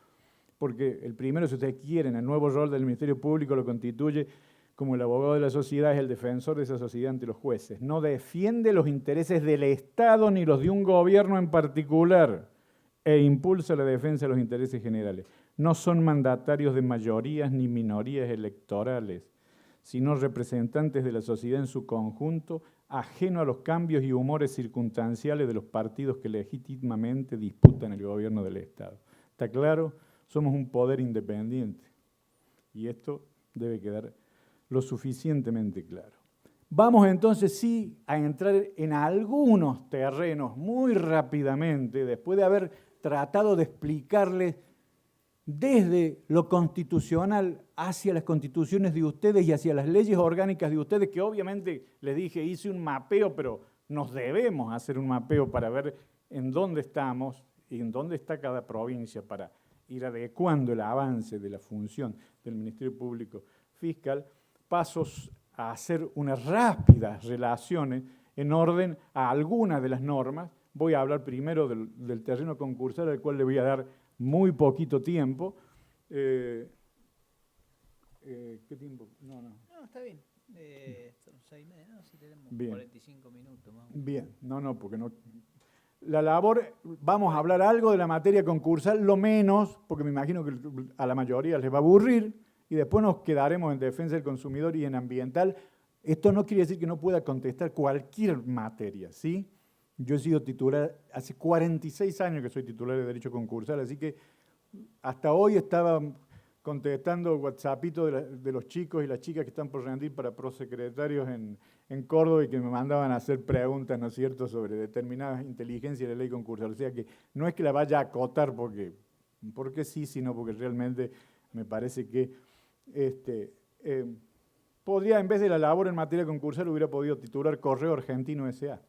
Porque el primero, si ustedes quieren, el nuevo rol del Ministerio Público lo constituye como el abogado de la sociedad, es el defensor de esa sociedad ante los jueces. No defiende los intereses del Estado ni los de un gobierno en particular e impulsa la defensa de los intereses generales. No son mandatarios de mayorías ni minorías electorales, sino representantes de la sociedad en su conjunto, ajeno a los cambios y humores circunstanciales de los partidos que legítimamente disputan el gobierno del Estado. ¿Está claro? Somos un poder independiente y esto debe quedar lo suficientemente claro. Vamos entonces sí a entrar en algunos terrenos muy rápidamente, después de haber tratado de explicarles desde lo constitucional hacia las constituciones de ustedes y hacia las leyes orgánicas de ustedes, que obviamente les dije, hice un mapeo, pero nos debemos hacer un mapeo para ver en dónde estamos y en dónde está cada provincia para ir adecuando el avance de la función del Ministerio Público Fiscal, pasos a hacer unas rápidas relaciones en orden a algunas de las normas. Voy a hablar primero del terreno concursal, al cual le voy a dar muy poquito tiempo. ¿Qué tiempo? No, está bien. Son 6:30, no, si tenemos bien. 45 minutos más. Bien, porque no... La labor, vamos a hablar algo de la materia concursal, lo menos, porque me imagino que a la mayoría les va a aburrir, y después nos quedaremos en defensa del consumidor y en ambiental. Esto no quiere decir que no pueda contestar cualquier materia, ¿sí? Yo he sido titular, hace 46 años que soy titular de Derecho Concursal, así que hasta hoy estaba contestando WhatsAppito de los chicos y las chicas que están por rendir para prosecretarios en Córdoba y que me mandaban a hacer preguntas, ¿no es cierto?, sobre determinadas inteligencias de la ley concursal. O sea que no es que la vaya a acotar porque sí, sino porque realmente me parece que podría, en vez de la labor en materia concursal, hubiera podido titular Correo Argentino S.A.,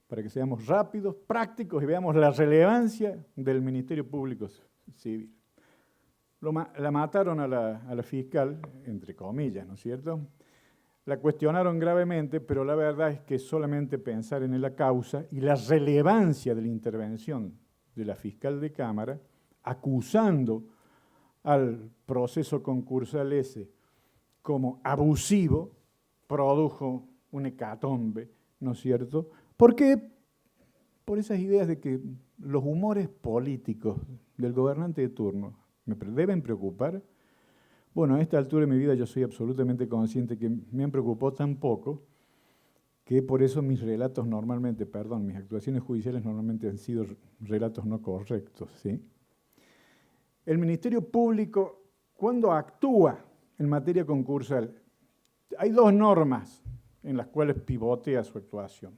para que seamos rápidos, prácticos y veamos la relevancia del Ministerio Público Civil. La mataron a la fiscal, entre comillas, ¿no es cierto? La cuestionaron gravemente, pero la verdad es que solamente pensar en la causa y la relevancia de la intervención de la fiscal de Cámara acusando al proceso concursal ese como abusivo, produjo un hecatombe, ¿no es cierto? ¿Por qué? Por esas ideas de que los humores políticos del gobernante de turno me deben preocupar. Bueno, a esta altura de mi vida yo soy absolutamente consciente que me han preocupado tan poco que por eso mis relatos normalmente, mis actuaciones judiciales normalmente han sido relatos no correctos, ¿sí? El Ministerio Público, cuando actúa en materia concursal, hay dos normas en las cuales pivotea su actuación.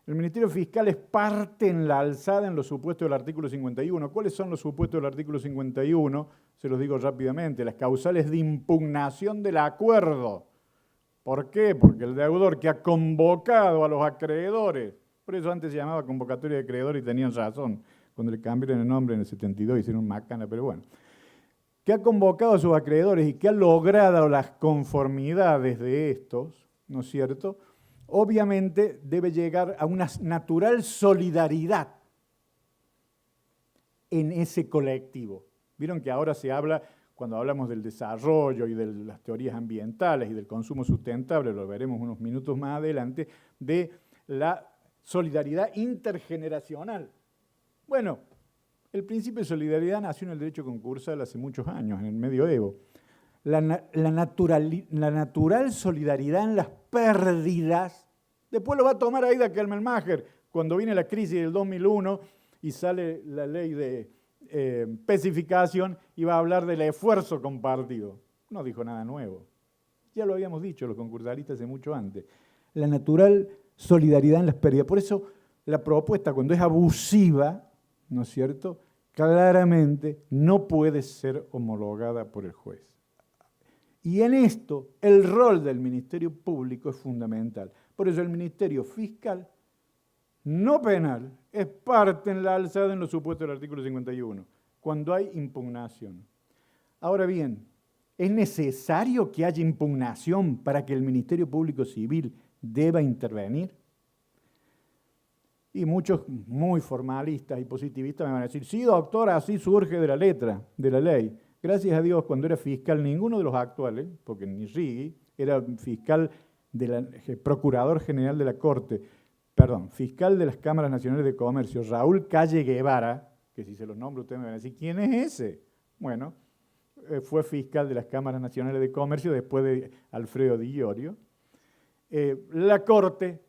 El Ministerio Fiscal es parte en la alzada en los supuestos del artículo 51. ¿Cuáles son los supuestos del artículo 51? Se los digo rápidamente. Las causales de impugnación del acuerdo. ¿Por qué? Porque el deudor que ha convocado a los acreedores, por eso antes se llamaba convocatoria de acreedores y tenían razón, cuando le cambiaron el nombre en el 72 hicieron macana, pero bueno, que ha convocado a sus acreedores y que ha logrado las conformidades de estos, ¿no es cierto?, obviamente debe llegar a una natural solidaridad en ese colectivo. Vieron que ahora se habla, cuando hablamos del desarrollo y de las teorías ambientales y del consumo sustentable, lo veremos unos minutos más adelante, de la solidaridad intergeneracional. Bueno, el principio de solidaridad nació en el derecho concursal hace muchos años, en el medioevo. La natural solidaridad en las pérdidas, después lo va a tomar Aida Kelmermacher, cuando viene la crisis del 2001 y sale la ley de especificación y va a hablar del esfuerzo compartido. No dijo nada nuevo. Ya lo habíamos dicho los concursalistas hace mucho antes. La natural solidaridad en las pérdidas. Por eso la propuesta, cuando es abusiva, ¿no es cierto?, claramente no puede ser homologada por el juez. Y en esto, el rol del Ministerio Público es fundamental. Por eso el Ministerio Fiscal, no penal, es parte en la alzada en los supuestos del artículo 51, cuando hay impugnación. Ahora bien, ¿es necesario que haya impugnación para que el Ministerio Público Civil deba intervenir? Y muchos muy formalistas y positivistas me van a decir, sí, doctor, así surge de la letra, de la ley. Gracias a Dios, cuando era fiscal, ninguno de los actuales, porque ni Rigui, era fiscal, procurador general de la Corte, fiscal de las Cámaras Nacionales de Comercio, Raúl Calle Guevara, que si se los nombro ustedes me van a decir, ¿quién es ese? Bueno, fue fiscal de las Cámaras Nacionales de Comercio después de Alfredo Di Iorio. La Corte,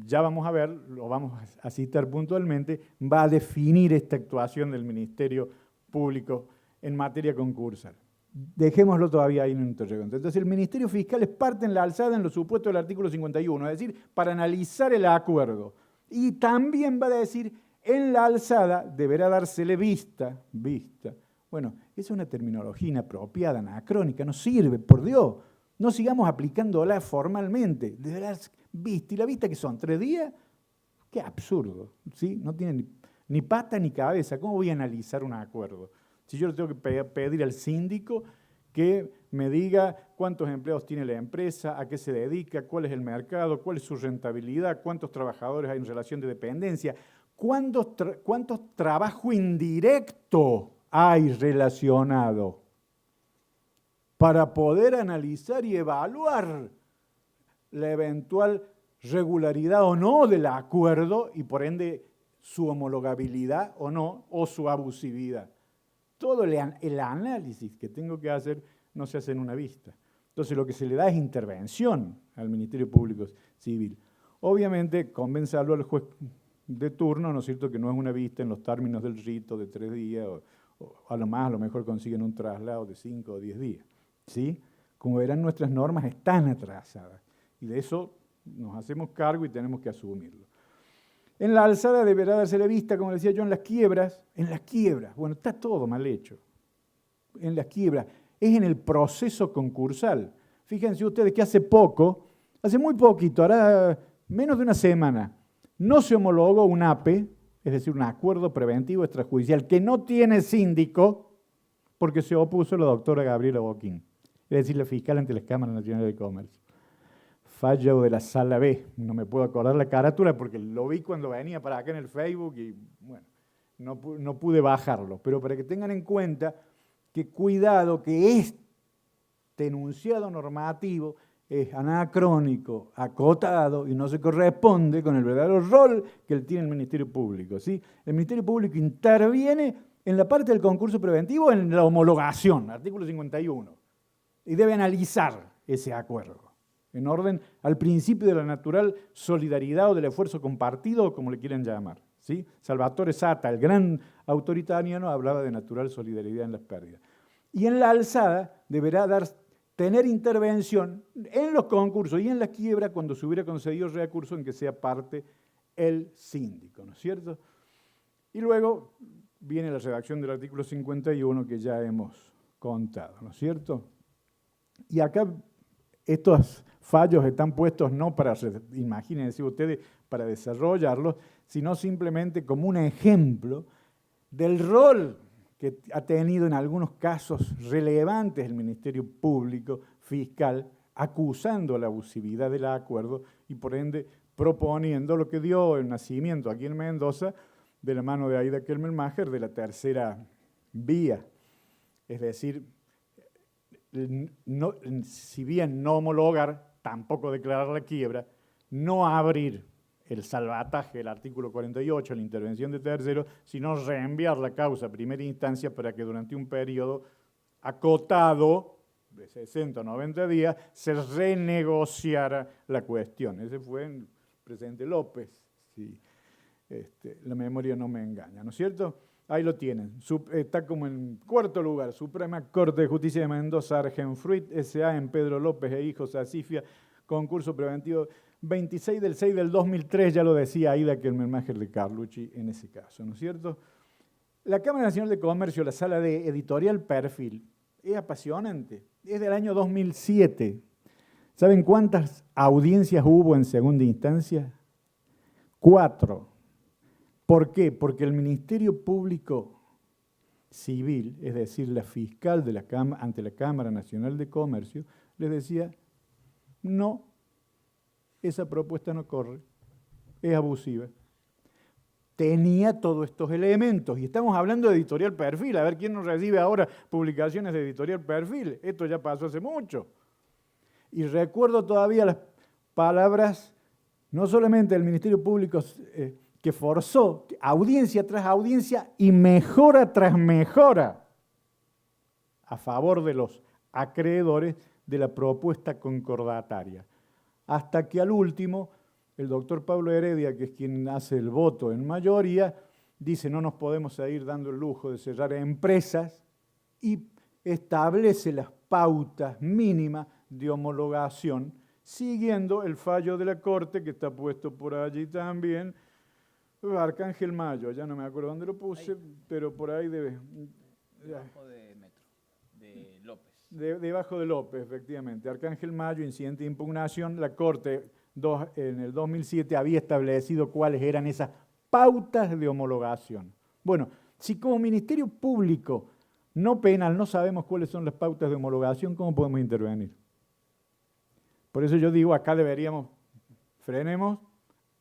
ya vamos a ver, lo vamos a citar puntualmente, va a definir esta actuación del Ministerio Público en materia concursal. Dejémoslo todavía ahí en un interrogante. Entonces, el Ministerio Fiscal es parte en la alzada en los supuestos del artículo 51, es decir, para analizar el acuerdo. Y también va a decir, en la alzada deberá dársele vista. Bueno, esa es una terminología inapropiada, anacrónica, no sirve, por Dios. No sigamos aplicándola formalmente. Deberá vista. ¿Y la vista qué son? ¿3 días? Qué absurdo, ¿sí? No tiene ni pata ni cabeza. ¿Cómo voy a analizar un acuerdo? Si yo le tengo que pedir al síndico que me diga cuántos empleados tiene la empresa, a qué se dedica, cuál es el mercado, cuál es su rentabilidad, cuántos trabajadores hay en relación de dependencia, cuántos trabajo indirecto hay relacionado para poder analizar y evaluar la eventual regularidad o no del acuerdo y por ende su homologabilidad o no, o su abusividad. Todo el análisis que tengo que hacer no se hace en una vista. Entonces lo que se le da es intervención al Ministerio Público Civil. Obviamente convencerlo al juez de turno, ¿no es cierto?, que no es una vista en los términos del rito de 3 días, o a lo mejor consiguen un traslado de 5 o 10 días. ¿Sí? Como verán, nuestras normas están atrasadas y de eso nos hacemos cargo y tenemos que asumirlo. En la alzada deberá dársele vista, como decía yo, en las quiebras, bueno, está todo mal hecho, en las quiebras, es en el proceso concursal. Fíjense ustedes que hace muy poquito, hará menos de una semana, no se homologó un APE, es decir, un acuerdo preventivo extrajudicial, que no tiene síndico, porque se opuso la doctora Gabriela Boquín, es decir, la fiscal ante las Cámaras Nacionales de Comercio. Fallo de la Sala B, no me puedo acordar la carátula porque lo vi cuando venía para acá en el Facebook y bueno, no pude bajarlo, pero para que tengan en cuenta que cuidado que este enunciado normativo es anacrónico, acotado y no se corresponde con el verdadero rol que tiene el Ministerio Público, ¿sí? El Ministerio Público interviene en la parte del concurso preventivo en la homologación, artículo 51, y debe analizar ese acuerdo en orden al principio de la natural solidaridad o del esfuerzo compartido, o como le quieran llamar, ¿sí? Salvatore Sata, el gran autor italiano, hablaba de natural solidaridad en las pérdidas. Y en la alzada deberá tener intervención en los concursos y en la quiebra cuando se hubiera concedido recurso en que sea parte el síndico, ¿no es cierto? Y luego viene la redacción del artículo 51 que ya hemos contado, ¿no es cierto? Y acá estos fallos están puestos no para, imagínense ustedes, para desarrollarlos, sino simplemente como un ejemplo del rol que ha tenido en algunos casos relevantes el Ministerio Público Fiscal, acusando la abusividad del acuerdo y por ende proponiendo lo que dio el nacimiento aquí en Mendoza de la mano de Aida Kelmermacher de la tercera vía. Es decir, no, si bien no homologar, tampoco declarar la quiebra, no abrir el salvataje, el artículo 48, la intervención de terceros, sino reenviar la causa a primera instancia para que durante un periodo acotado de 60 o 90 días se renegociara la cuestión. Ese fue el presidente López, si la memoria no me engaña, ¿no es cierto? Ahí lo tienen. Está como en cuarto lugar, Suprema Corte de Justicia de Mendoza, Argenfruit, S.A. en Pedro López e Hijos, Asifia, concurso preventivo 26 del 6 del 2003, ya lo decía Aida Kelmermacher de Carlucci en ese caso, ¿no es cierto? La Cámara Nacional de Comercio, la sala de editorial Perfil, es apasionante, es del año 2007. ¿Saben cuántas audiencias hubo en segunda instancia? 4. ¿Por qué? Porque el Ministerio Público Civil, es decir, la fiscal de ante la Cámara Nacional de Comercio, les decía, no, esa propuesta no corre, es abusiva. Tenía todos estos elementos, y estamos hablando de Editorial Perfil, a ver quién nos recibe ahora publicaciones de Editorial Perfil, esto ya pasó hace mucho. Y recuerdo todavía las palabras, no solamente del Ministerio Público, que forzó audiencia tras audiencia y mejora tras mejora a favor de los acreedores de la propuesta concordataria. Hasta que al último, el doctor Pablo Heredia, que es quien hace el voto en mayoría, dice no nos podemos seguir dando el lujo de cerrar empresas y establece las pautas mínimas de homologación, siguiendo el fallo de la Corte, que está puesto por allí también, Arcángel Mayo, ya no me acuerdo dónde lo puse, pero por ahí debe... Debajo de Metro, de López. Debajo de López, efectivamente. Arcángel Mayo, incidente de impugnación, la Corte en el 2007 había establecido cuáles eran esas pautas de homologación. Bueno, si como Ministerio Público no penal no sabemos cuáles son las pautas de homologación, ¿cómo podemos intervenir? Por eso yo digo, acá deberíamos, frenemos,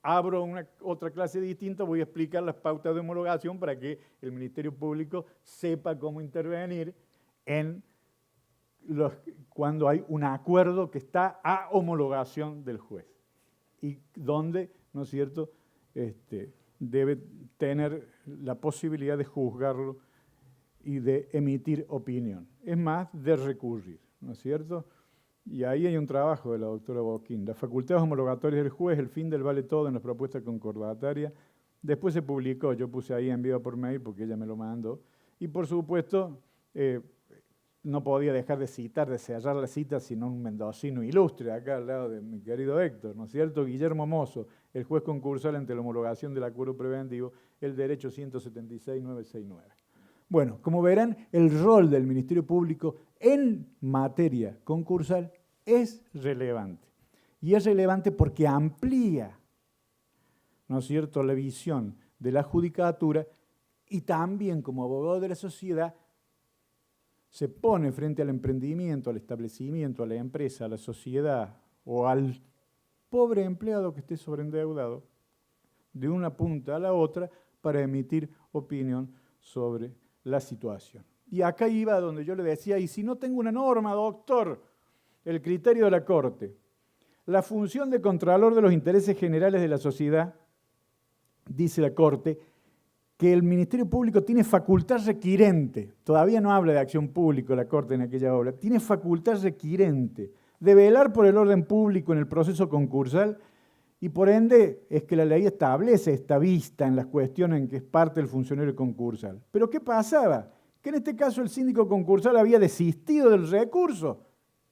abro otra clase distinta, voy a explicar las pautas de homologación para que el Ministerio Público sepa cómo intervenir cuando hay un acuerdo que está a homologación del juez y donde, ¿no es cierto?, debe tener la posibilidad de juzgarlo y de emitir opinión. Es más, de recurrir, ¿no es cierto? Y ahí hay un trabajo de la doctora Boquín. Las facultades homologatorias del juez, el fin del vale todo en la propuesta concordataria. Después se publicó, yo puse ahí enviado por mail porque ella me lo mandó. Y por supuesto, no podía dejar de citar, de cerrar la cita, sino un mendocino ilustre, acá al lado de mi querido Héctor, ¿no es cierto? Guillermo Mozo, el juez concursal ante la homologación del acuerdo preventivo, el derecho 176.969. Bueno, como verán, el rol del Ministerio Público en materia concursal es relevante. Y es relevante porque amplía, ¿no es cierto?, la visión de la judicatura y también como abogado de la sociedad se pone frente al emprendimiento, al establecimiento, a la empresa, a la sociedad o al pobre empleado que esté sobreendeudado de una punta a la otra para emitir opinión sobre la situación. Y acá iba donde yo le decía, y si no tengo una norma, doctor, el criterio de la Corte, la función de contralor de los intereses generales de la sociedad, dice la Corte, que el Ministerio Público tiene facultad requirente, todavía no habla de acción pública la Corte en aquella obra, tiene facultad requirente de velar por el orden público en el proceso concursal y por ende es que la ley establece esta vista en las cuestiones en que es parte del funcionario concursal. Pero ¿qué pasaba? Que en este caso el síndico concursal había desistido del recurso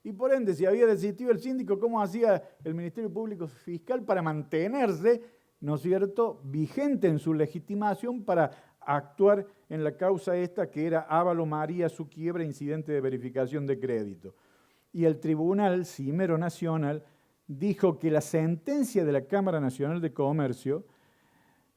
y por ende si había desistido el síndico, ¿cómo hacía el Ministerio Público Fiscal para mantenerse, ¿no es cierto?, vigente en su legitimación para actuar en la causa esta que era Ávalo María, su quiebra, incidente de verificación de crédito? Y el Tribunal Cimero Nacional dijo que la sentencia de la Cámara Nacional de Comercio,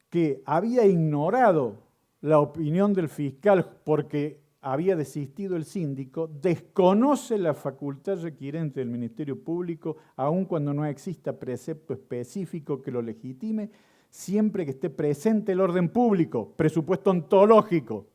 que había ignorado la opinión del fiscal porque había desistido el síndico, desconoce la facultad requirente del Ministerio Público, aun cuando no exista precepto específico que lo legitime, siempre que esté presente el orden público, presupuesto ontológico.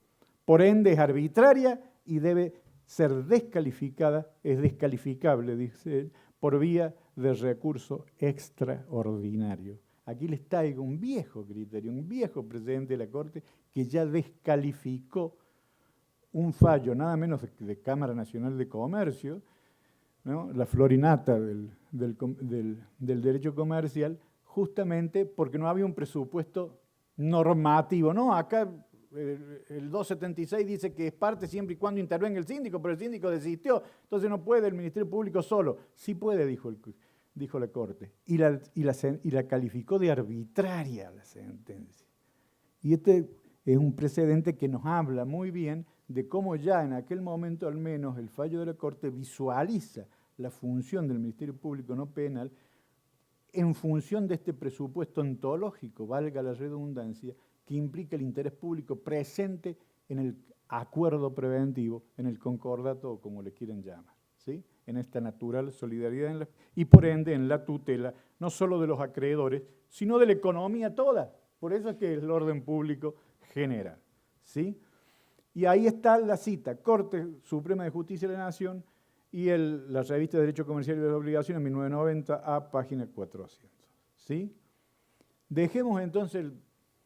Por ende es arbitraria y debe ser descalificada, es descalificable, dice él, por vía de recurso extraordinario. Aquí les traigo un viejo criterio, un viejo precedente de la Corte que ya descalificó un fallo, nada menos de Cámara Nacional de Comercio, ¿no?, la florinata del derecho comercial, justamente porque no había un presupuesto normativo. No, acá el 276 dice que es parte siempre y cuando intervenga el síndico, pero el síndico desistió, entonces no puede el Ministerio Público solo. Sí puede, dijo la Corte, y la calificó de arbitraria la sentencia. Y este es un precedente que nos habla muy bien de cómo ya en aquel momento, al menos, el fallo de la Corte visualiza la función del Ministerio Público no penal en función de este presupuesto ontológico, valga la redundancia, que implica el interés público presente en el acuerdo preventivo, en el concordato o como le quieren llamar, ¿sí?, en esta natural solidaridad y por ende en la tutela no solo de los acreedores, sino de la economía toda. Por eso es que el orden público general, ¿sí? Y ahí está la cita, Corte Suprema de Justicia de la Nación y la revista de Derecho Comercial y de las Obligaciones, 1990, a página 400. ¿Sí? Dejemos entonces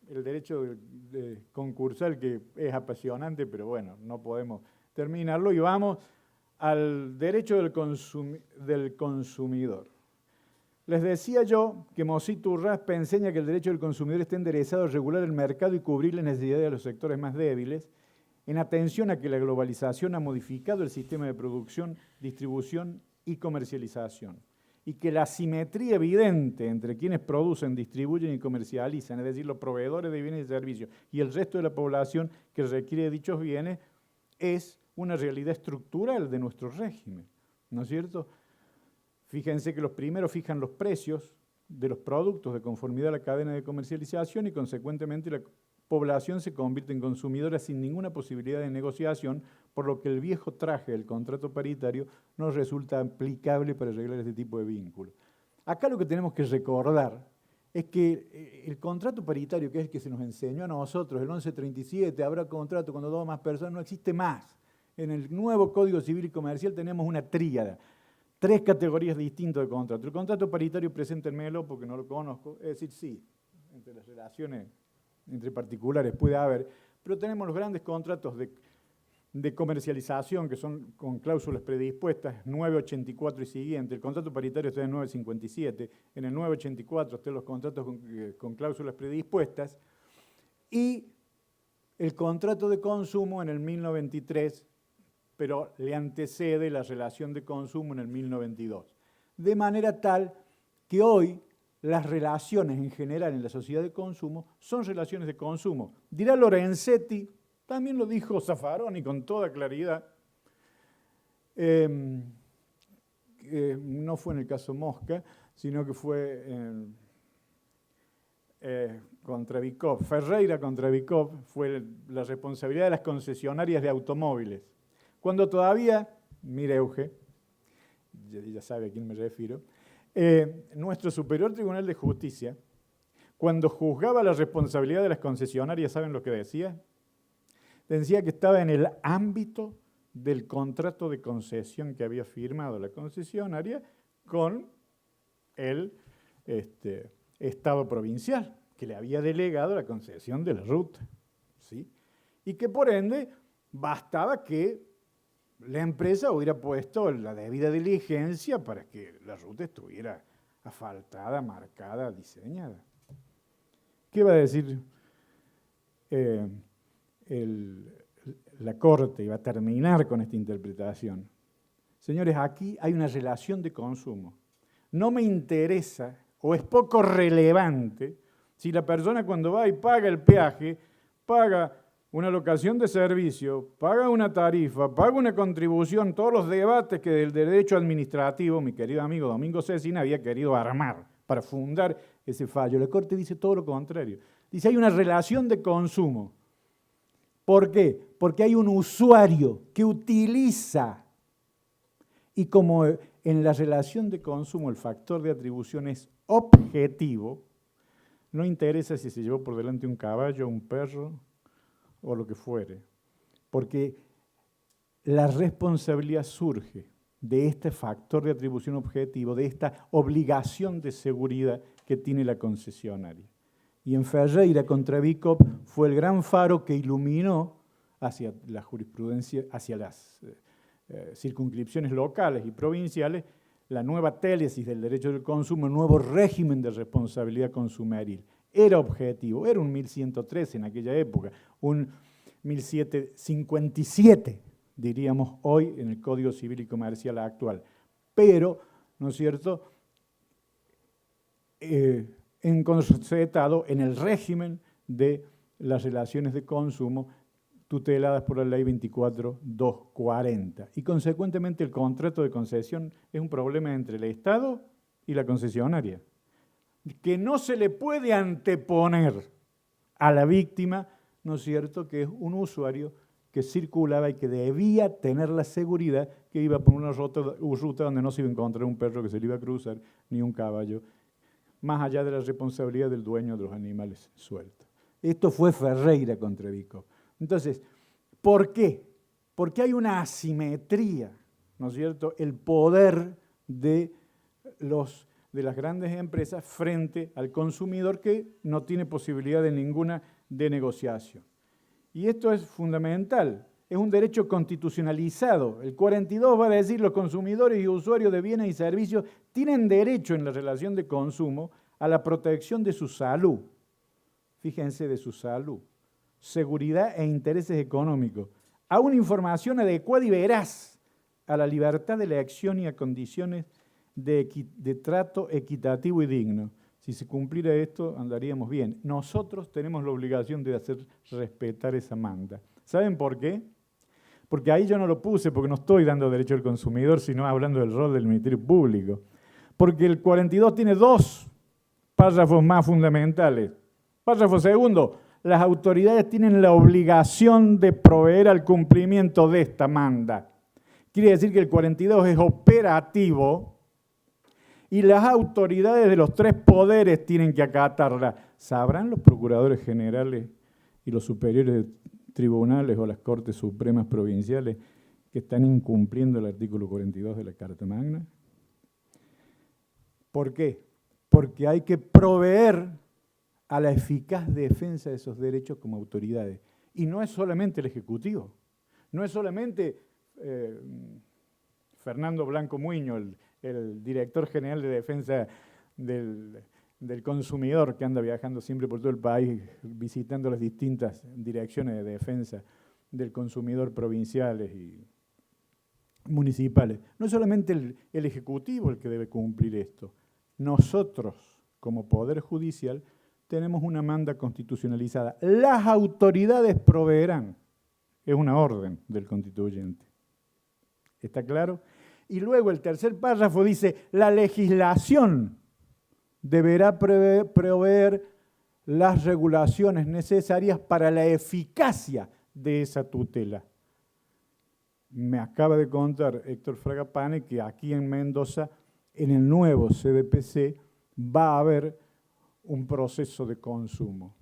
el derecho de concursal, que es apasionante, pero bueno, no podemos terminarlo, y vamos al derecho del consumidor. Les decía yo que Mosito Urraspe enseña que el derecho del consumidor está enderezado a regular el mercado y cubrir las necesidades de los sectores más débiles, en atención a que la globalización ha modificado el sistema de producción, distribución y comercialización, y que la asimetría evidente entre quienes producen, distribuyen y comercializan, es decir, los proveedores de bienes y servicios, y el resto de la población que requiere dichos bienes, es una realidad estructural de nuestro régimen, ¿no es cierto? Fíjense que los primeros fijan los precios de los productos de conformidad a la cadena de comercialización y consecuentemente la población se convierte en consumidora sin ninguna posibilidad de negociación, por lo que el viejo traje del contrato paritario no resulta aplicable para arreglar este tipo de vínculos. Acá lo que tenemos que recordar es que el contrato paritario, que es el que se nos enseñó a nosotros, el 1137, habrá contrato cuando dos o más personas, no existe más. En el nuevo Código Civil y Comercial tenemos una tríada, 3 categorías distintas de contrato. El contrato paritario, preséntenmelo porque no lo conozco, es decir, sí, entre las relaciones entre particulares puede haber, pero tenemos los grandes contratos de comercialización que son con cláusulas predispuestas, 984 y siguiente. El contrato paritario está en el 957, en el 984 están los contratos con cláusulas predispuestas, y el contrato de consumo en el 1093, pero le antecede la relación de consumo en el 1092. De manera tal que hoy las relaciones en general en la sociedad de consumo son relaciones de consumo. Dirá Lorenzetti, también lo dijo Zaffaroni con toda claridad, no fue en el caso Mosca, sino que fue contra Bicop. Ferreira contra Bicop fue la responsabilidad de las concesionarias de automóviles. Cuando todavía, mire Euge, ya sabe a quién me refiero, nuestro Superior Tribunal de Justicia, cuando juzgaba la responsabilidad de las concesionarias, ¿saben lo que decía? Decía que estaba en el ámbito del contrato de concesión que había firmado la concesionaria con el Estado provincial, que le había delegado la concesión de la ruta, ¿sí? Y que por ende bastaba que la empresa hubiera puesto la debida diligencia para que la ruta estuviera asfaltada, marcada, diseñada. ¿Qué va a decir la Corte? Iba a terminar con esta interpretación. Señores, aquí hay una relación de consumo. No me interesa, o es poco relevante, si la persona cuando va y paga el peaje, paga una locación de servicio, paga una tarifa, paga una contribución, todos los debates que del derecho administrativo, mi querido amigo Domingo Cecina había querido armar para fundar ese fallo. La Corte dice todo lo contrario. Dice, hay una relación de consumo. ¿Por qué? Porque hay un usuario que utiliza, y como en la relación de consumo el factor de atribución es objetivo, no interesa si se llevó por delante un caballo, un perro o lo que fuere, porque la responsabilidad surge de este factor de atribución objetivo, de esta obligación de seguridad que tiene la concesionaria. Y en Ferreira contra Vicop fue el gran faro que iluminó hacia la jurisprudencia, hacia las circunscripciones locales y provinciales, la nueva télesis del derecho del consumo, el nuevo régimen de responsabilidad consumeril. Era objetivo, era un 1113 en aquella época, un 1757, diríamos hoy, en el Código Civil y Comercial actual. Pero, ¿no es cierto?, encorsetado en el régimen de las relaciones de consumo tuteladas por la Ley 24.240. Y consecuentemente el contrato de concesión es un problema entre el Estado y la concesionaria, que no se le puede anteponer a la víctima, ¿no es cierto?, que es un usuario que circulaba y que debía tener la seguridad que iba por una ruta donde no se iba a encontrar un perro que se le iba a cruzar, ni un caballo, más allá de la responsabilidad del dueño de los animales sueltos. Esto fue Ferreira contra Vicop. Entonces, ¿por qué? Porque hay una asimetría, ¿no es cierto?, el poder de las grandes empresas frente al consumidor que no tiene posibilidad de ninguna de negociación. Y esto es fundamental, es un derecho constitucionalizado. El 42 va a decir los consumidores y usuarios de bienes y servicios tienen derecho en la relación de consumo a la protección de su salud. Fíjense, de su salud, seguridad e intereses económicos, a una información adecuada y veraz, a la libertad de elección y a condiciones de trato equitativo y digno. Si se cumpliera esto, andaríamos bien. Nosotros tenemos la obligación de hacer respetar esa manda. ¿Saben por qué? Porque ahí yo no lo puse, porque no estoy dando derecho al consumidor, sino hablando del rol del Ministerio Público. Porque el 42 tiene dos párrafos más fundamentales. Párrafo segundo, las autoridades tienen la obligación de proveer al cumplimiento de esta manda. Quiere decir que el 42 es operativo y las autoridades de los tres poderes tienen que acatarla. ¿Sabrán los procuradores generales y los superiores tribunales o las Cortes Supremas Provinciales que están incumpliendo el artículo 42 de la Carta Magna? ¿Por qué? Porque hay que proveer a la eficaz defensa de esos derechos como autoridades. Y no es solamente el Ejecutivo, no es solamente Fernando Blanco Muño, el director general de defensa del consumidor, que anda viajando siempre por todo el país, visitando las distintas direcciones de defensa del consumidor provinciales y municipales. No es solamente el Ejecutivo el que debe cumplir esto. Nosotros, como Poder Judicial, tenemos una manda constitucionalizada. Las autoridades proveerán. Es una orden del constituyente. ¿Está claro? Y luego el tercer párrafo dice, la legislación deberá proveer las regulaciones necesarias para la eficacia de esa tutela. Me acaba de contar Héctor Fragapane que aquí en Mendoza, en el nuevo CDPC, va a haber un proceso de consumo.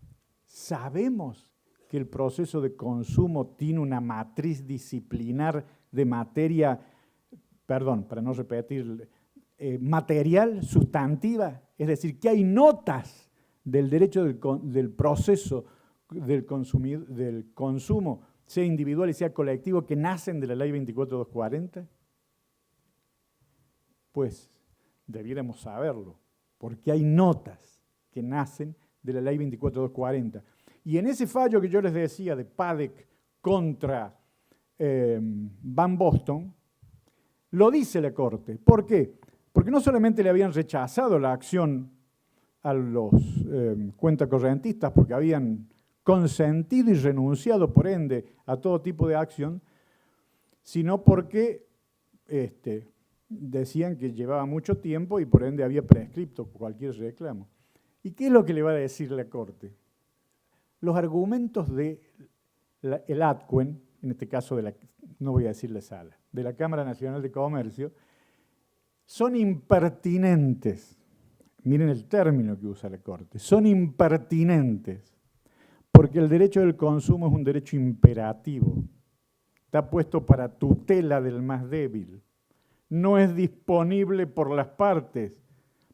Sabemos que el proceso de consumo tiene una matriz disciplinar de materia, perdón, para no repetir, material, sustantiva, es decir, que hay notas del derecho del proceso del consumo, sea individual y sea colectivo, que nacen de la Ley 24240. Pues debiéramos saberlo, porque hay notas que nacen de la Ley 24240. Y en ese fallo que yo les decía de Paddock contra Van Boston, lo dice la Corte. ¿Por qué? Porque no solamente le habían rechazado la acción a los cuentacorrentistas, porque habían consentido y renunciado, por ende, a todo tipo de acción, sino porque decían que llevaba mucho tiempo y por ende había prescripto cualquier reclamo. ¿Y qué es lo que le va a decir la Corte? Los argumentos del ADCUEN, en este caso no voy a decir la sala, de la Cámara Nacional de Comercio, son impertinentes. Miren el término que usa la Corte, son impertinentes, porque el derecho del consumo es un derecho imperativo, está puesto para tutela del más débil, no es disponible por las partes,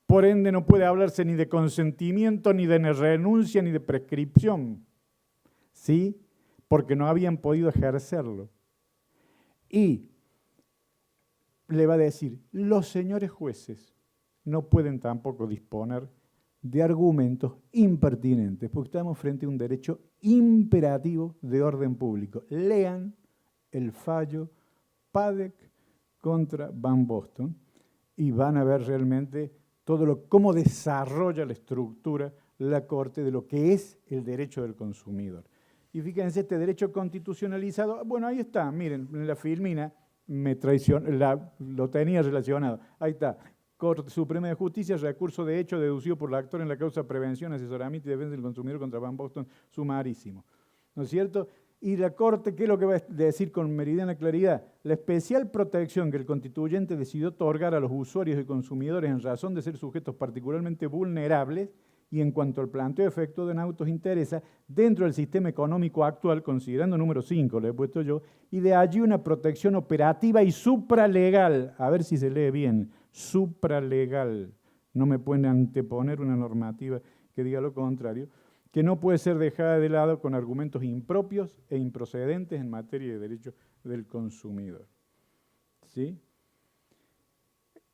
por ende no puede hablarse ni de consentimiento, ni de renuncia, ni de prescripción, ¿sí? Porque no habían podido ejercerlo. Y le va a decir, los señores jueces no pueden tampoco disponer de argumentos impertinentes, porque estamos frente a un derecho imperativo de orden público. Lean el fallo Paddock contra Van Boston y van a ver realmente cómo desarrolla la estructura la Corte de lo que es el derecho del consumidor. Y fíjense, este derecho constitucionalizado, bueno, ahí está, miren, en la filmina lo tenía relacionado, ahí está. Corte Suprema de Justicia, recurso de hecho deducido por el actor en la causa de prevención, asesoramiento y defensa del consumidor contra Van Boston, sumarísimo. ¿No es cierto? Y la Corte, ¿qué es lo que va a decir con meridiana claridad? La especial protección que el constituyente decidió otorgar a los usuarios y consumidores en razón de ser sujetos particularmente vulnerables y en cuanto al planteo de efecto de autos interesa dentro del sistema económico actual, considerando número 5, lo he puesto yo, y de allí una protección operativa y supralegal, a ver si se lee bien, supralegal, no me pueden anteponer una normativa que diga lo contrario, que no puede ser dejada de lado con argumentos impropios e improcedentes en materia de derecho del consumidor. ¿Sí?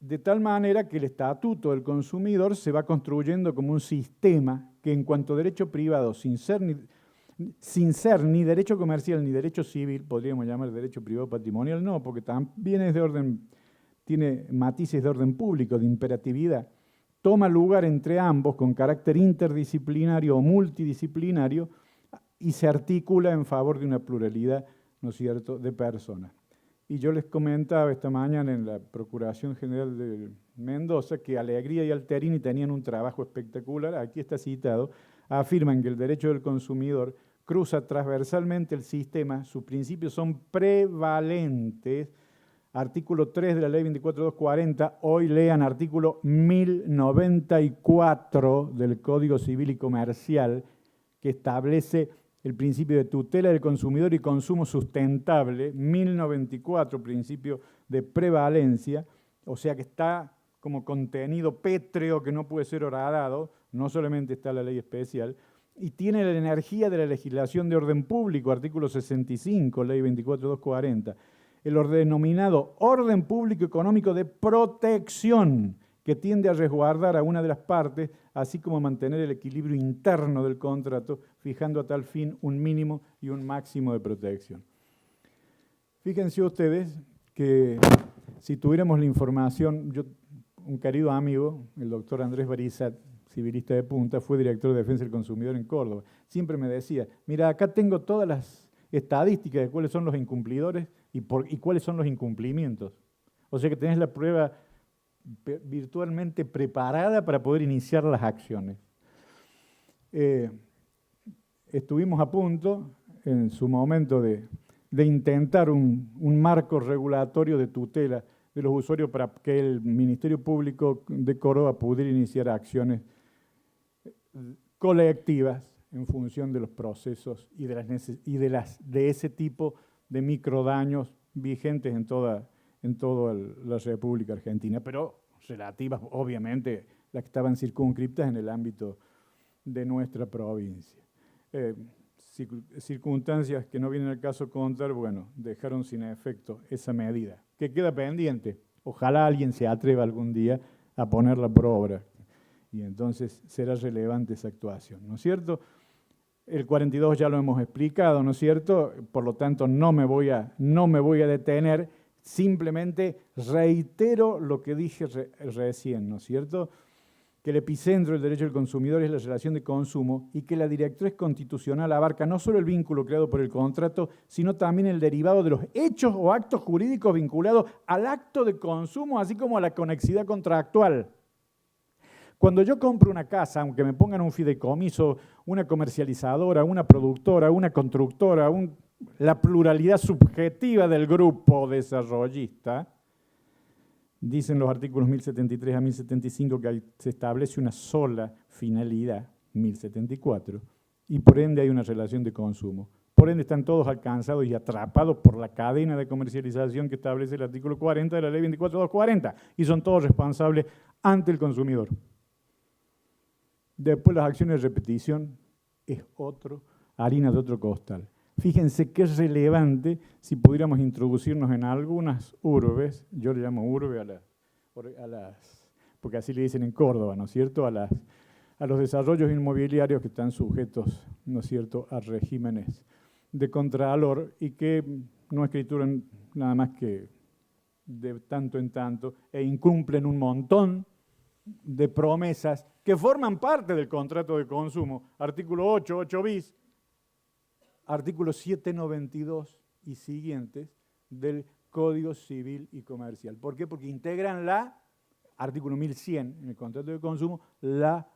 De tal manera que el Estatuto del Consumidor se va construyendo como un sistema que en cuanto a derecho privado, sin ser ni derecho comercial ni derecho civil, podríamos llamar derecho privado patrimonial, no, porque también es de orden, tiene matices de orden público, de imperatividad, toma lugar entre ambos con carácter interdisciplinario o multidisciplinario y se articula en favor de una pluralidad, ¿no es cierto?, de personas. Y yo les comentaba esta mañana en la Procuración General de Mendoza que Alegría y Alterini tenían un trabajo espectacular, aquí está citado, afirman que el derecho del consumidor cruza transversalmente el sistema, sus principios son prevalentes. Artículo 3 de la Ley 24240, hoy lean artículo 1094 del Código Civil y Comercial, que establece el principio de tutela del consumidor y consumo sustentable, 1094, principio de prevalencia, o sea que está como contenido pétreo que no puede ser horadado, no solamente está la ley especial, y tiene la energía de la legislación de orden público, artículo 65, Ley 24240, el denominado orden público económico de protección, que tiende a resguardar a una de las partes, así como mantener el equilibrio interno del contrato, fijando a tal fin un mínimo y un máximo de protección. Fíjense ustedes que si tuviéramos la información, un querido amigo, el doctor Andrés Barizat, civilista de punta, fue director de Defensa del Consumidor en Córdoba, siempre me decía, mira, acá tengo todas las estadísticas de cuáles son los incumplidores y cuáles son los incumplimientos. O sea que tenés la prueba virtualmente preparada para poder iniciar las acciones. Estuvimos a punto, en su momento, de intentar un marco regulatorio de tutela de los usuarios para que el Ministerio Público de Córdoba pudiera iniciar acciones colectivas en función de los procesos y de ese tipo de microdaños vigentes en toda la República Argentina, pero relativas, obviamente, las que estaban circunscriptas en el ámbito de nuestra provincia. Circunstancias que no vienen al caso contar, bueno, dejaron sin efecto esa medida, que queda pendiente. Ojalá alguien se atreva algún día a ponerla por obra, y entonces será relevante esa actuación, ¿no es cierto? El 42 ya lo hemos explicado, ¿no es cierto? Por lo tanto, no me voy a detener, simplemente reitero lo que dije recién, ¿no es cierto? Que el epicentro del derecho del consumidor es la relación de consumo y que la directriz constitucional abarca no solo el vínculo creado por el contrato, sino también el derivado de los hechos o actos jurídicos vinculados al acto de consumo, así como a la conexidad contractual. Cuando yo compro una casa, aunque me pongan un fideicomiso, una comercializadora, una productora, una constructora, la pluralidad subjetiva del grupo desarrollista, dicen los artículos 1073 a 1075 que se establece una sola finalidad, 1074, y por ende hay una relación de consumo. Por ende están todos alcanzados y atrapados por la cadena de comercialización que establece el artículo 40 de la ley 24.240, y son todos responsables ante el consumidor. Después las acciones de repetición es harina de otro costal. Fíjense qué es relevante si pudiéramos introducirnos en algunas urbes, yo le llamo urbe a las, porque así le dicen en Córdoba, ¿no es cierto?, a los desarrollos inmobiliarios que están sujetos, ¿no es cierto?, a regímenes de contralor y que no escrituran nada más que de tanto en tanto e incumplen un montón de promesas que forman parte del contrato de consumo, artículo 8, 8 bis, artículos 792 y siguientes del Código Civil y Comercial. ¿Por qué? Porque integran artículo 1100 en el contrato de consumo, la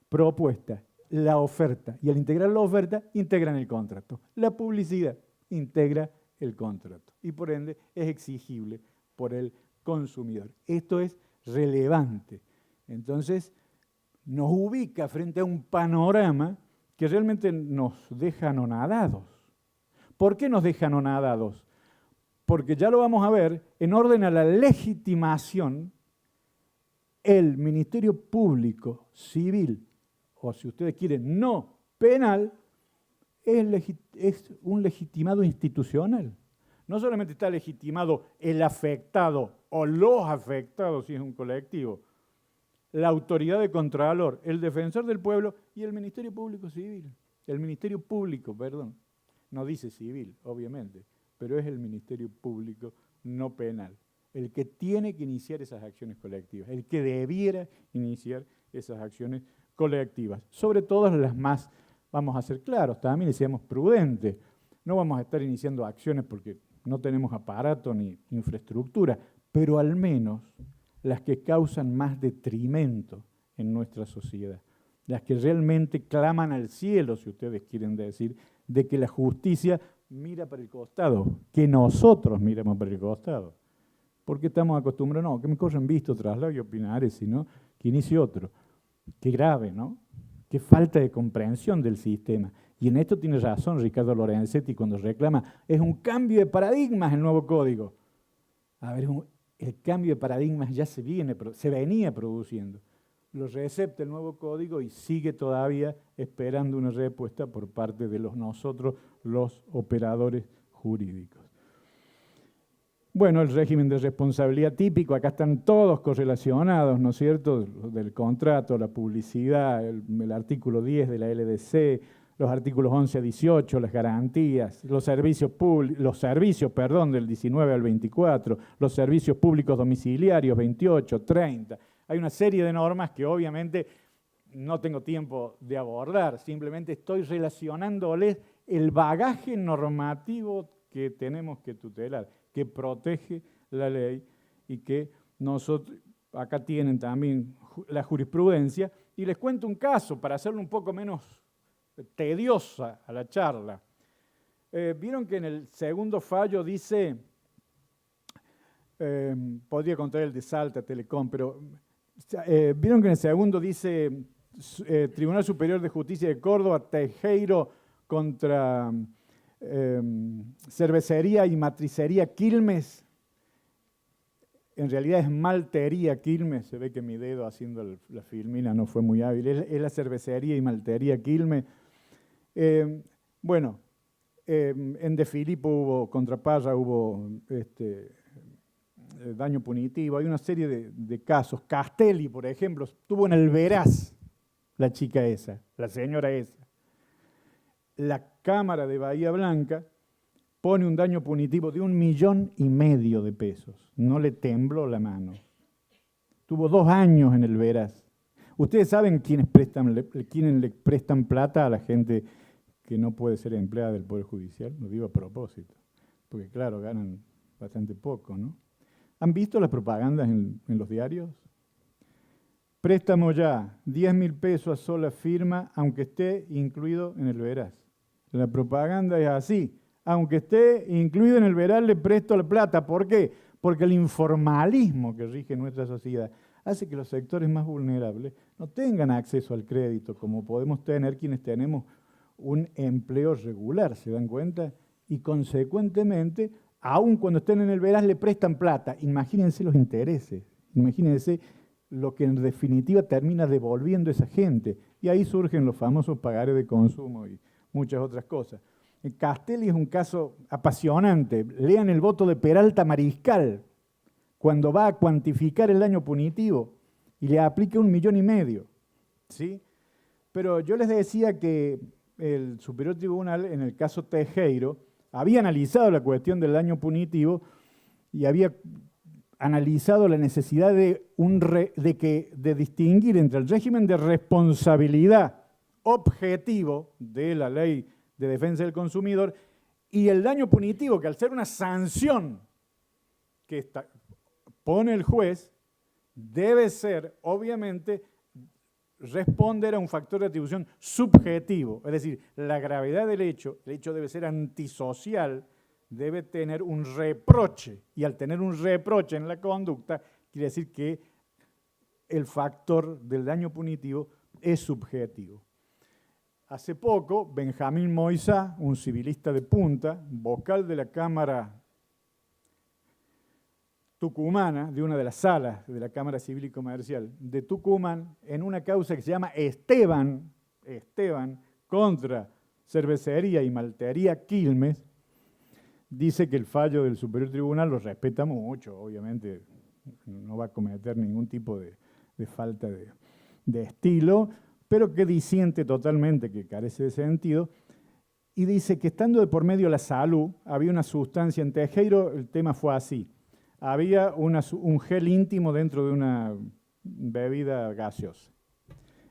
propuesta, la oferta. Y al integrar la oferta, integran el contrato. La publicidad integra el contrato. Y por ende es exigible por el consumidor. Esto es relevante. Entonces, nos ubica frente a un panorama que realmente nos deja anonadados. ¿Por qué nos deja anonadados? Porque ya lo vamos a ver, en orden a la legitimación, el Ministerio Público Civil, o si ustedes quieren, no penal, es un legitimado institucional. No solamente está legitimado el afectado o los afectados, si es un colectivo, la autoridad de contralor, el defensor del pueblo y el Ministerio Público Civil. El Ministerio Público, perdón, no dice civil, obviamente, pero es el Ministerio Público no penal, el que tiene que iniciar esas acciones colectivas, el que debiera iniciar esas acciones colectivas. Sobre todas las más, vamos a ser claros, también y seamos prudentes, no vamos a estar iniciando acciones porque no tenemos aparato ni infraestructura, pero al menos las que causan más detrimento en nuestra sociedad, las que realmente claman al cielo, si ustedes quieren decir, de que la justicia mira para el costado, que nosotros miramos para el costado. Porque estamos acostumbrados, no, que me corran visto, traslado y opinaré, sino que inicie otro. Qué grave, ¿no? Qué falta de comprensión del sistema. Y en esto tiene razón Ricardo Lorenzetti cuando reclama, es un cambio de paradigmas el nuevo código. A ver, el cambio de paradigmas ya se venía produciendo. Lo recepta el nuevo código y sigue todavía esperando una respuesta por parte de nosotros, los operadores jurídicos. Bueno, el régimen de responsabilidad típico, acá están todos correlacionados, ¿no es cierto?, del contrato, la publicidad, el artículo 10 de la LDC, los artículos 11 a 18, las garantías, los servicios del 19 al 24, los servicios públicos domiciliarios, 28, 30. Hay una serie de normas que obviamente no tengo tiempo de abordar, simplemente estoy relacionándoles el bagaje normativo que tenemos que tutelar, que protege la ley y que nosotros, acá tienen también la jurisprudencia, y les cuento un caso para hacerlo un poco menos tediosa a la charla. Vieron que en el segundo fallo dice, podría contar el de Salta, Telecom, pero vieron que en el segundo dice Tribunal Superior de Justicia de Córdoba, Teijeiro contra Cervecería y Matricería Quilmes. En realidad es Maltería Quilmes, se ve que mi dedo haciendo la filmina no fue muy hábil, es la Cervecería y Maltería Quilmes. Bueno, en De Filippo hubo, contra Parra hubo daño punitivo, hay una serie de casos. Castelli, por ejemplo, estuvo en el Veraz, la chica esa, la señora esa. La Cámara de Bahía Blanca pone un daño punitivo de 1,5 millones de pesos. No le tembló la mano. Tuvo 2 años en el Veraz. ¿Ustedes saben quiénes le prestan plata a la gente que no puede ser empleada del Poder Judicial? Lo digo a propósito, porque claro, ganan bastante poco, ¿no? ¿Han visto las propagandas en los diarios? Préstamo ya, 10.000 pesos a sola firma, aunque esté incluido en el Veraz. La propaganda es así. Aunque esté incluido en el Veraz, le presto la plata. ¿Por qué? Porque el informalismo que rige nuestra sociedad hace que los sectores más vulnerables no tengan acceso al crédito, como podemos tener quienes tenemos un empleo regular, ¿se dan cuenta? Y consecuentemente, aun cuando estén en el Veraz, le prestan plata. Imagínense los intereses, imagínense lo que en definitiva termina devolviendo esa gente. Y ahí surgen los famosos pagares de consumo y muchas otras cosas. Castelli es un caso apasionante. Lean el voto de Peralta Mariscal cuando va a cuantificar el daño punitivo y le aplica 1,5 millones, ¿sí? Pero yo les decía que el Superior Tribunal, en el caso Teijeiro, había analizado la cuestión del daño punitivo y había analizado la necesidad de distinguir entre el régimen de responsabilidad objetivo de la ley de defensa del consumidor y el daño punitivo, que al ser una sanción que pone el juez, debe ser, obviamente, responder a un factor de atribución subjetivo, es decir, la gravedad del hecho, el hecho debe ser antisocial, debe tener un reproche, y al tener un reproche en la conducta, quiere decir que el factor del daño punitivo es subjetivo. Hace poco, Benjamín Moisá, un civilista de punta, vocal de la Cámara tucumana, de una de las salas de la Cámara Civil y Comercial de Tucumán, en una causa que se llama Esteban contra Cervecería y Maltería Quilmes, dice que el fallo del Superior Tribunal lo respeta mucho, obviamente no va a cometer ningún tipo de falta de estilo, pero que disiente totalmente, que carece de sentido, y dice que estando de por medio la salud, había una sustancia en Teijeiro, el tema fue así, había un gel íntimo dentro de una bebida gaseosa.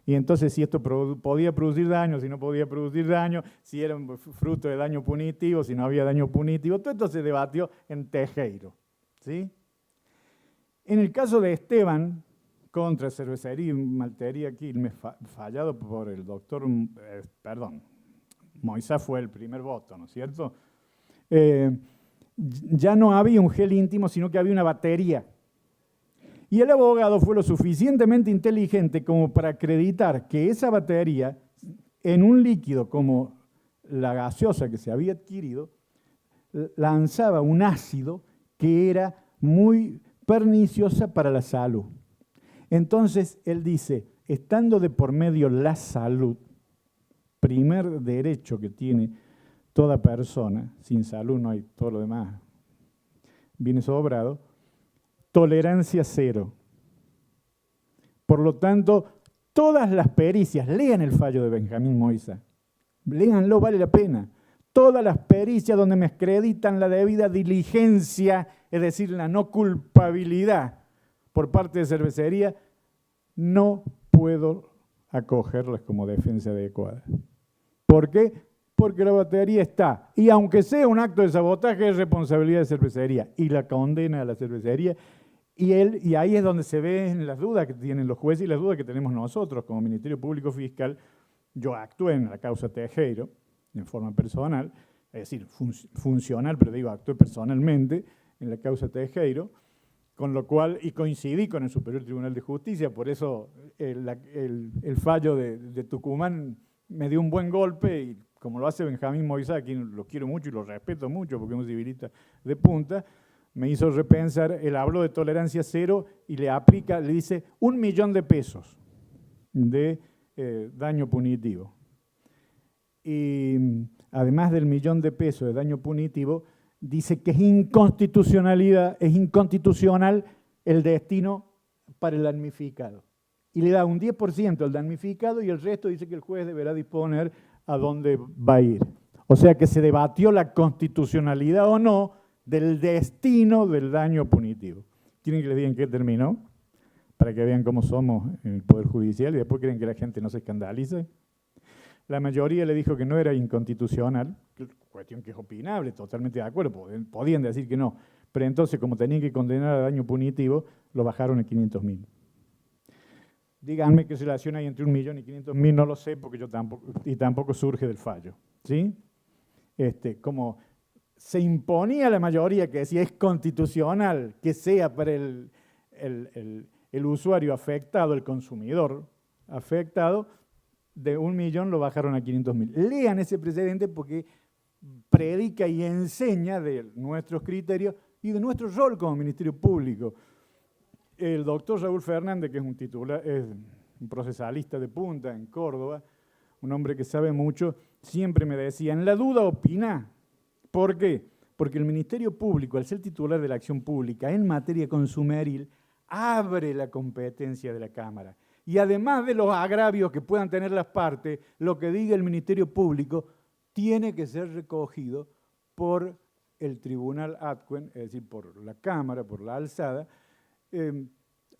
Y entonces si esto podía producir daño, si no podía producir daño, si era un fruto de daño punitivo, si no había daño punitivo, todo esto se debatió en Teijeiro, ¿sí? En el caso de Esteban, contra Cervecería y Maltería Quilmes, fallado por el doctor, Moisá fue el primer voto, ¿no es cierto? Ya no había un gel íntimo, sino que había una batería. Y el abogado fue lo suficientemente inteligente como para acreditar que esa batería, en un líquido como la gaseosa que se había adquirido, lanzaba un ácido que era muy perniciosa para la salud. Entonces, él dice, estando de por medio la salud, primer derecho que tiene toda persona, sin salud no hay todo lo demás, viene sobrado, tolerancia cero. Por lo tanto, todas las pericias, lean el fallo de Benjamín Moisá, léanlo, vale la pena. Todas las pericias donde me acreditan la debida diligencia, es decir, la no culpabilidad por parte de Cervecería, no puedo acogerlas como defensa adecuada. ¿Por qué? Porque la batería está, y aunque sea un acto de sabotaje, es responsabilidad de Cervecería, y la condena a la Cervecería, y ahí es donde se ven las dudas que tienen los jueces y las dudas que tenemos nosotros como Ministerio Público Fiscal. Yo actué en la causa Teijeiro, en forma personal, es decir, funcional, pero digo, actué personalmente en la causa Teijeiro, Con lo cual, y coincidí con el Superior Tribunal de Justicia, por eso el fallo de Tucumán me dio un buen golpe, y como lo hace Benjamín Moisés, a quien lo quiero mucho y lo respeto mucho porque es un civilista de punta, me hizo repensar. Él habló de tolerancia cero y le dice 1 millón de pesos de daño punitivo. Y además del 1 millón de pesos de daño punitivo, dice que es inconstitucional el destino para el damnificado. Y le da un 10% al damnificado y el resto dice que el juez deberá disponer a dónde va a ir. O sea que se debatió la constitucionalidad o no del destino del daño punitivo. ¿Quieren que les diga en qué terminó? Para que vean cómo somos en el Poder Judicial y después quieren que la gente no se escandalice. La mayoría le dijo que no era inconstitucional, cuestión que es opinable, totalmente de acuerdo, podían decir que no, pero entonces como tenían que condenar a daño punitivo, lo bajaron a 500.000. Díganme qué relación hay entre 1 millón y 500.000, no lo sé porque yo tampoco surge del fallo, ¿sí? Como se imponía a la mayoría que decía es constitucional que sea para el usuario afectado, el consumidor afectado, de 1 millón lo bajaron a 500.000. Lean ese precedente porque predica y enseña de nuestros criterios y de nuestro rol como Ministerio Público. El doctor Raúl Fernández, que es un procesalista de punta en Córdoba, un hombre que sabe mucho, siempre me decía, en la duda opina. ¿Por qué? Porque el Ministerio Público, al ser titular de la acción pública en materia consumeril, abre la competencia de la Cámara. Y además de los agravios que puedan tener las partes, lo que diga el Ministerio Público tiene que ser recogido por el Tribunal Adcuen, es decir, por la Cámara, por la alzada,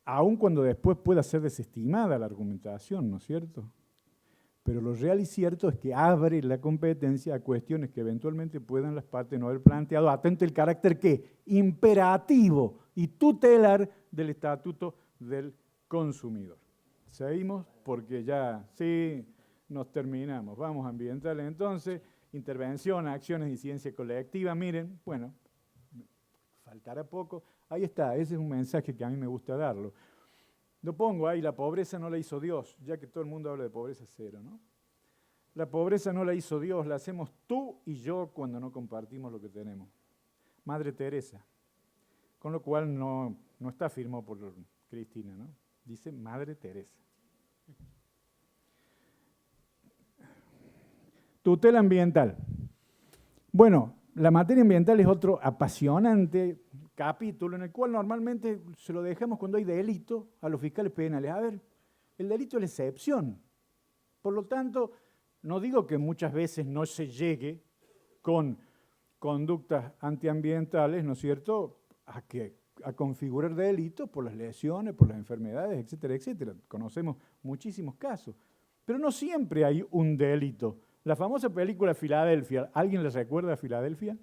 aun cuando después pueda ser desestimada la argumentación, ¿no es cierto? Pero lo real y cierto es que abre la competencia a cuestiones que eventualmente puedan las partes no haber planteado, atento el carácter ¿qué? Imperativo y tutelar del Estatuto del Consumidor. Seguimos porque ya, sí, nos terminamos. Vamos a ambientales entonces, intervención, acciones y ciencia colectiva. Miren, bueno, faltará poco. Ahí está, ese es un mensaje que a mí me gusta darlo. Lo pongo ahí, la pobreza no la hizo Dios, ya que todo el mundo habla de pobreza cero, ¿no? La pobreza no la hizo Dios, la hacemos tú y yo cuando no compartimos lo que tenemos. Madre Teresa, con lo cual no está firmado por Cristina, ¿no? Dice Madre Teresa. Tutela ambiental. Bueno, la materia ambiental es otro apasionante capítulo en el cual normalmente se lo dejamos cuando hay delito a los fiscales penales. A ver, el delito es la excepción. Por lo tanto, no digo que muchas veces no se llegue con conductas antiambientales, ¿no es cierto?, a configurar delitos por las lesiones, por las enfermedades, etcétera, etcétera. Conocemos muchísimos casos. Pero no siempre hay un delito. La famosa película Filadelfia, ¿alguien les recuerda a Filadelfia?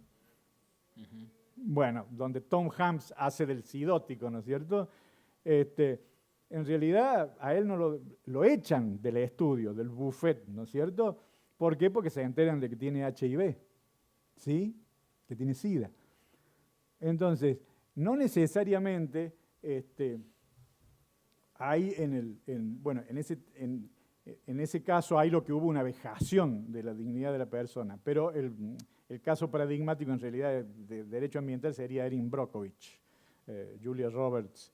Bueno, donde Tom Hanks hace del sidótico, ¿no es cierto? En realidad a él no lo echan del estudio, del buffet, ¿no es cierto? ¿Por qué? Porque se enteran de que tiene HIV, ¿sí? Que tiene SIDA. Entonces, no necesariamente hay en ese caso hay lo que hubo una vejación de la dignidad de la persona, pero el caso paradigmático en realidad de derecho ambiental sería Erin Brockovich, Julia Roberts,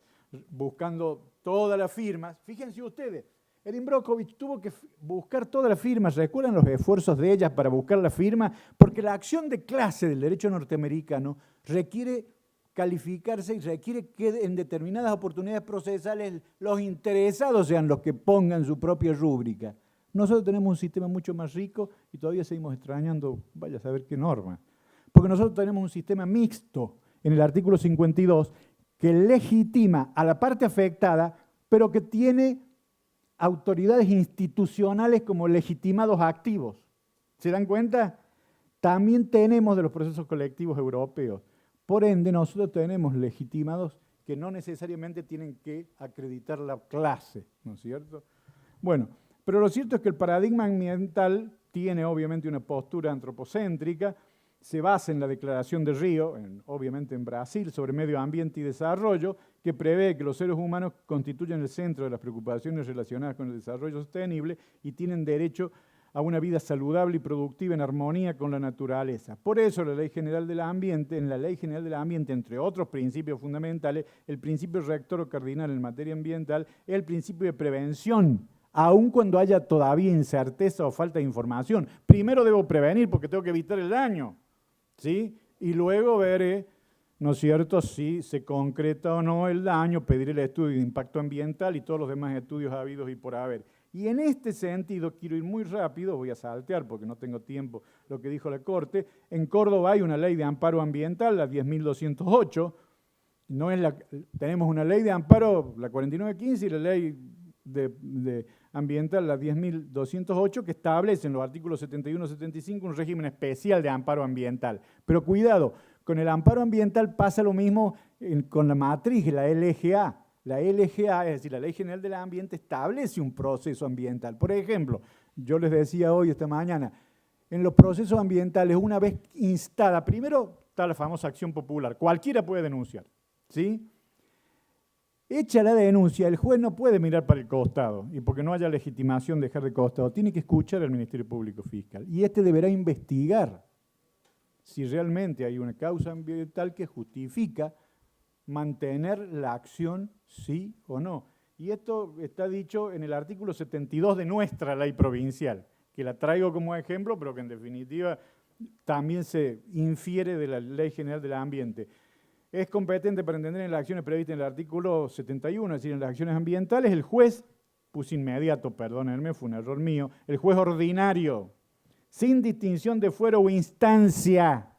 buscando todas las firmas. Fíjense ustedes, Erin Brockovich tuvo que buscar todas las firmas. ¿Recuerdan los esfuerzos de ella para buscar la firma? Porque la acción de clase del derecho norteamericano requiere calificarse y requiere que en determinadas oportunidades procesales los interesados sean los que pongan su propia rúbrica. Nosotros tenemos un sistema mucho más rico y todavía seguimos extrañando, vaya a saber qué norma. Porque nosotros tenemos un sistema mixto en el artículo 52 que legitima a la parte afectada, pero que tiene autoridades institucionales como legitimados activos. ¿Se dan cuenta? También tenemos de los procesos colectivos europeos. Por ende, nosotros tenemos legitimados que no necesariamente tienen que acreditar la clase, ¿no es cierto? Bueno, pero lo cierto es que el paradigma ambiental tiene obviamente una postura antropocéntrica, se basa en la Declaración de Río, obviamente en Brasil, sobre medio ambiente y desarrollo, que prevé que los seres humanos constituyen el centro de las preocupaciones relacionadas con el desarrollo sostenible y tienen derecho a una vida saludable y productiva en armonía con la naturaleza. Por eso la Ley General del Ambiente, en la Ley General del Ambiente, entre otros principios fundamentales, el principio rector o cardinal en materia ambiental es el principio de prevención, aun cuando haya todavía incerteza o falta de información. Primero debo prevenir porque tengo que evitar el daño, ¿sí? Y luego veré, ¿no es cierto?, si se concreta o no el daño, pedir el estudio de impacto ambiental y todos los demás estudios habidos y por haber. Y en este sentido, quiero ir muy rápido, voy a saltear porque no tengo tiempo lo que dijo la Corte. En Córdoba hay una ley de amparo ambiental, la 10.208. No es tenemos una ley de amparo, la 4915, y la ley de ambiental, la 10.208, que establece en los artículos 71 y 75 un régimen especial de amparo ambiental. Pero cuidado, con el amparo ambiental pasa lo mismo con la matriz, la LGA. La LGA, es decir, la Ley General del Ambiente, establece un proceso ambiental. Por ejemplo, yo les decía hoy, esta mañana, en los procesos ambientales, una vez instada, primero está la famosa acción popular, cualquiera puede denunciar, ¿sí? Hecha la denuncia, el juez no puede mirar para el costado, y porque no haya legitimación dejar de costado, tiene que escuchar al Ministerio Público Fiscal, y este deberá investigar si realmente hay una causa ambiental que justifica mantener la acción, sí o no. Y esto está dicho en el artículo 72 de nuestra ley provincial, que la traigo como ejemplo, pero que en definitiva también se infiere de la Ley General del Ambiente. Es competente para entender en las acciones previstas en el artículo 71, es decir, en las acciones ambientales, el juez, puse inmediato, perdónenme, fue un error mío, el juez ordinario, sin distinción de fuero o instancia.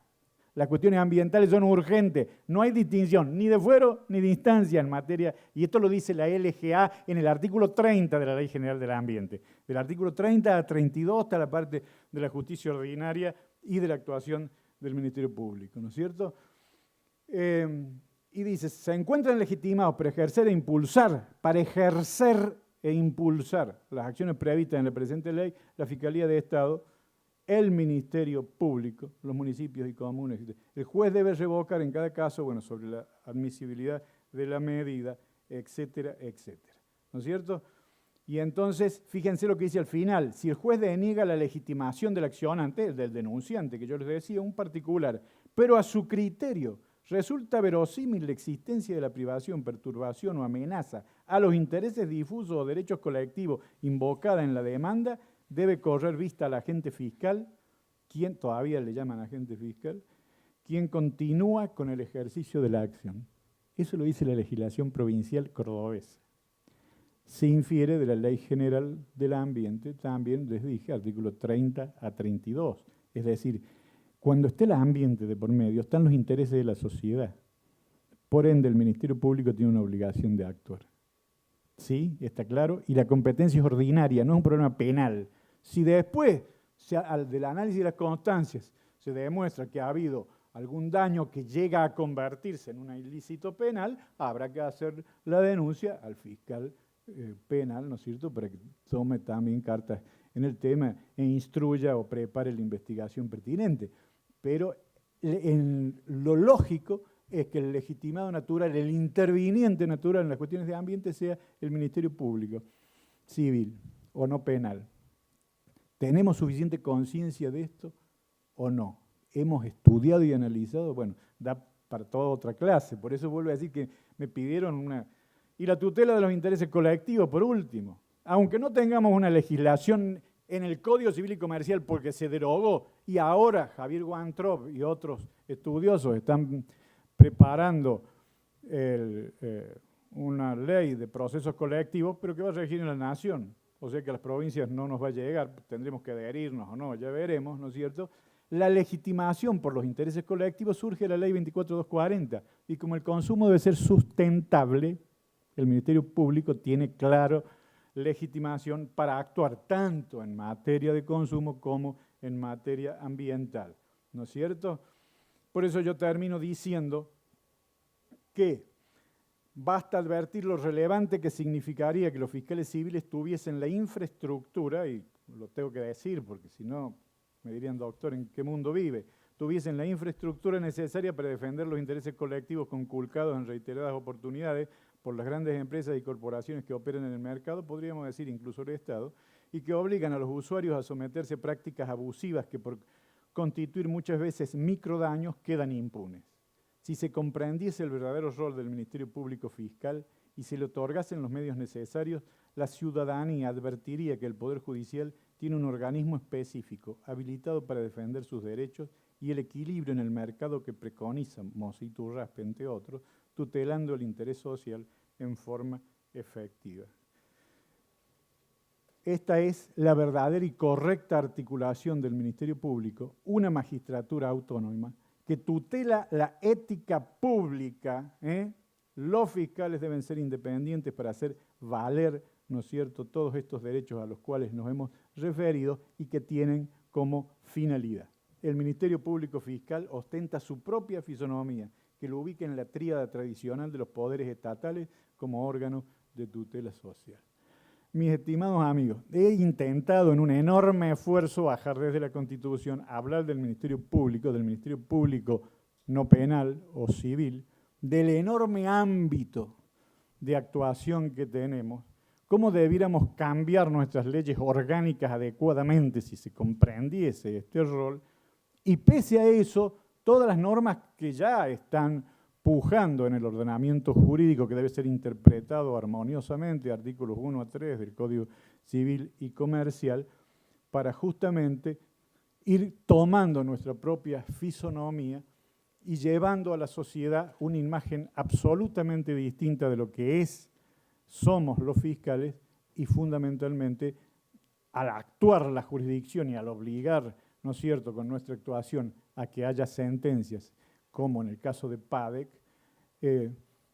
Las cuestiones ambientales son urgentes, no hay distinción ni de fuero ni de instancia en materia, y esto lo dice la LGA en el artículo 30 de la Ley General del Ambiente. Del artículo 30 a 32 está la parte de la justicia ordinaria y de la actuación del Ministerio Público, ¿no es cierto? Y dice, se encuentran legitimados para ejercer e impulsar las acciones previstas en la presente ley, la Fiscalía de Estado, el Ministerio Público, los municipios y comunes. El juez debe revocar en cada caso, bueno, sobre la admisibilidad de la medida, etcétera, etcétera. ¿No es cierto? Y entonces, fíjense lo que dice al final. Si el juez deniega la legitimación del accionante, del denunciante, que yo les decía, un particular, pero a su criterio resulta verosímil la existencia de la privación, perturbación o amenaza a los intereses difusos o derechos colectivos invocada en la demanda, debe correr vista al agente fiscal, quien todavía le llaman agente fiscal, quien continúa con el ejercicio de la acción. Eso lo dice la legislación provincial cordobesa. Se infiere de la Ley General del Ambiente, también les dije, artículo 30 a 32. Es decir, cuando esté el ambiente de por medio, están los intereses de la sociedad. Por ende, el Ministerio Público tiene una obligación de actuar. ¿Sí? ¿Está claro? Y la competencia es ordinaria, no es un problema penal. Si después, del análisis de las constancias, se demuestra que ha habido algún daño que llega a convertirse en un ilícito penal, habrá que hacer la denuncia al fiscal penal, ¿no es cierto?, para que tome también cartas en el tema e instruya o prepare la investigación pertinente. Pero en lo lógico es que el legitimado natural, el interviniente natural en las cuestiones de ambiente sea el Ministerio Público, civil o no penal. ¿Tenemos suficiente conciencia de esto o no? ¿Hemos estudiado y analizado? Bueno, da para toda otra clase. Por eso vuelvo a decir que me pidieron una... Y la tutela de los intereses colectivos, por último. Aunque no tengamos una legislación en el Código Civil y Comercial porque se derogó, y ahora Javier Wantrop y otros estudiosos están preparando una ley de procesos colectivos, pero que va a regir en la nación. O sea que a las provincias no nos va a llegar, tendremos que adherirnos o no, ya veremos, ¿no es cierto? La legitimación por los intereses colectivos surge de la ley 24240, y como el consumo debe ser sustentable, el Ministerio Público tiene claro legitimación para actuar tanto en materia de consumo como en materia ambiental, ¿no es cierto? Por eso yo termino diciendo que basta advertir lo relevante que significaría que los fiscales civiles tuviesen la infraestructura, y lo tengo que decir porque si no me dirían, doctor, ¿en qué mundo vive? tuviesen la infraestructura necesaria para defender los intereses colectivos conculcados en reiteradas oportunidades por las grandes empresas y corporaciones que operan en el mercado, podríamos decir incluso el Estado, y que obligan a los usuarios a someterse a prácticas abusivas que por constituir muchas veces microdaños quedan impunes. Si se comprendiese el verdadero rol del Ministerio Público Fiscal y se le otorgasen los medios necesarios, la ciudadanía advertiría que el Poder Judicial tiene un organismo específico, habilitado para defender sus derechos y el equilibrio en el mercado que preconiza Mosito Urraspe, entre otros, tutelando el interés social en forma efectiva. Esta es la verdadera y correcta articulación del Ministerio Público, una magistratura autónoma que tutela la ética pública. Los fiscales deben ser independientes para hacer valer, ¿no es cierto?, todos estos derechos a los cuales nos hemos referido y que tienen como finalidad. El Ministerio Público Fiscal ostenta su propia fisonomía, que lo ubica en la tríada tradicional de los poderes estatales como órgano de tutela social. Mis estimados amigos, he intentado en un enorme esfuerzo bajar desde la Constitución, hablar del Ministerio Público no penal o civil, del enorme ámbito de actuación que tenemos, cómo debiéramos cambiar nuestras leyes orgánicas adecuadamente si se comprendiese este rol, y pese a eso, todas las normas que ya están pujando en el ordenamiento jurídico que debe ser interpretado armoniosamente, artículos 1 a 3 del Código Civil y Comercial, para justamente ir tomando nuestra propia fisonomía y llevando a la sociedad una imagen absolutamente distinta de lo que somos los fiscales y fundamentalmente al actuar la jurisdicción y al obligar, ¿no es cierto?, con nuestra actuación a que haya sentencias, como en el caso de Padec,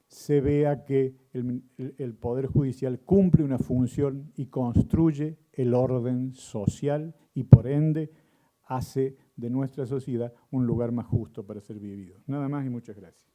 se vea que el Poder Judicial cumple una función y construye el orden social y por ende hace de nuestra sociedad un lugar más justo para ser vivido. Nada más y muchas gracias.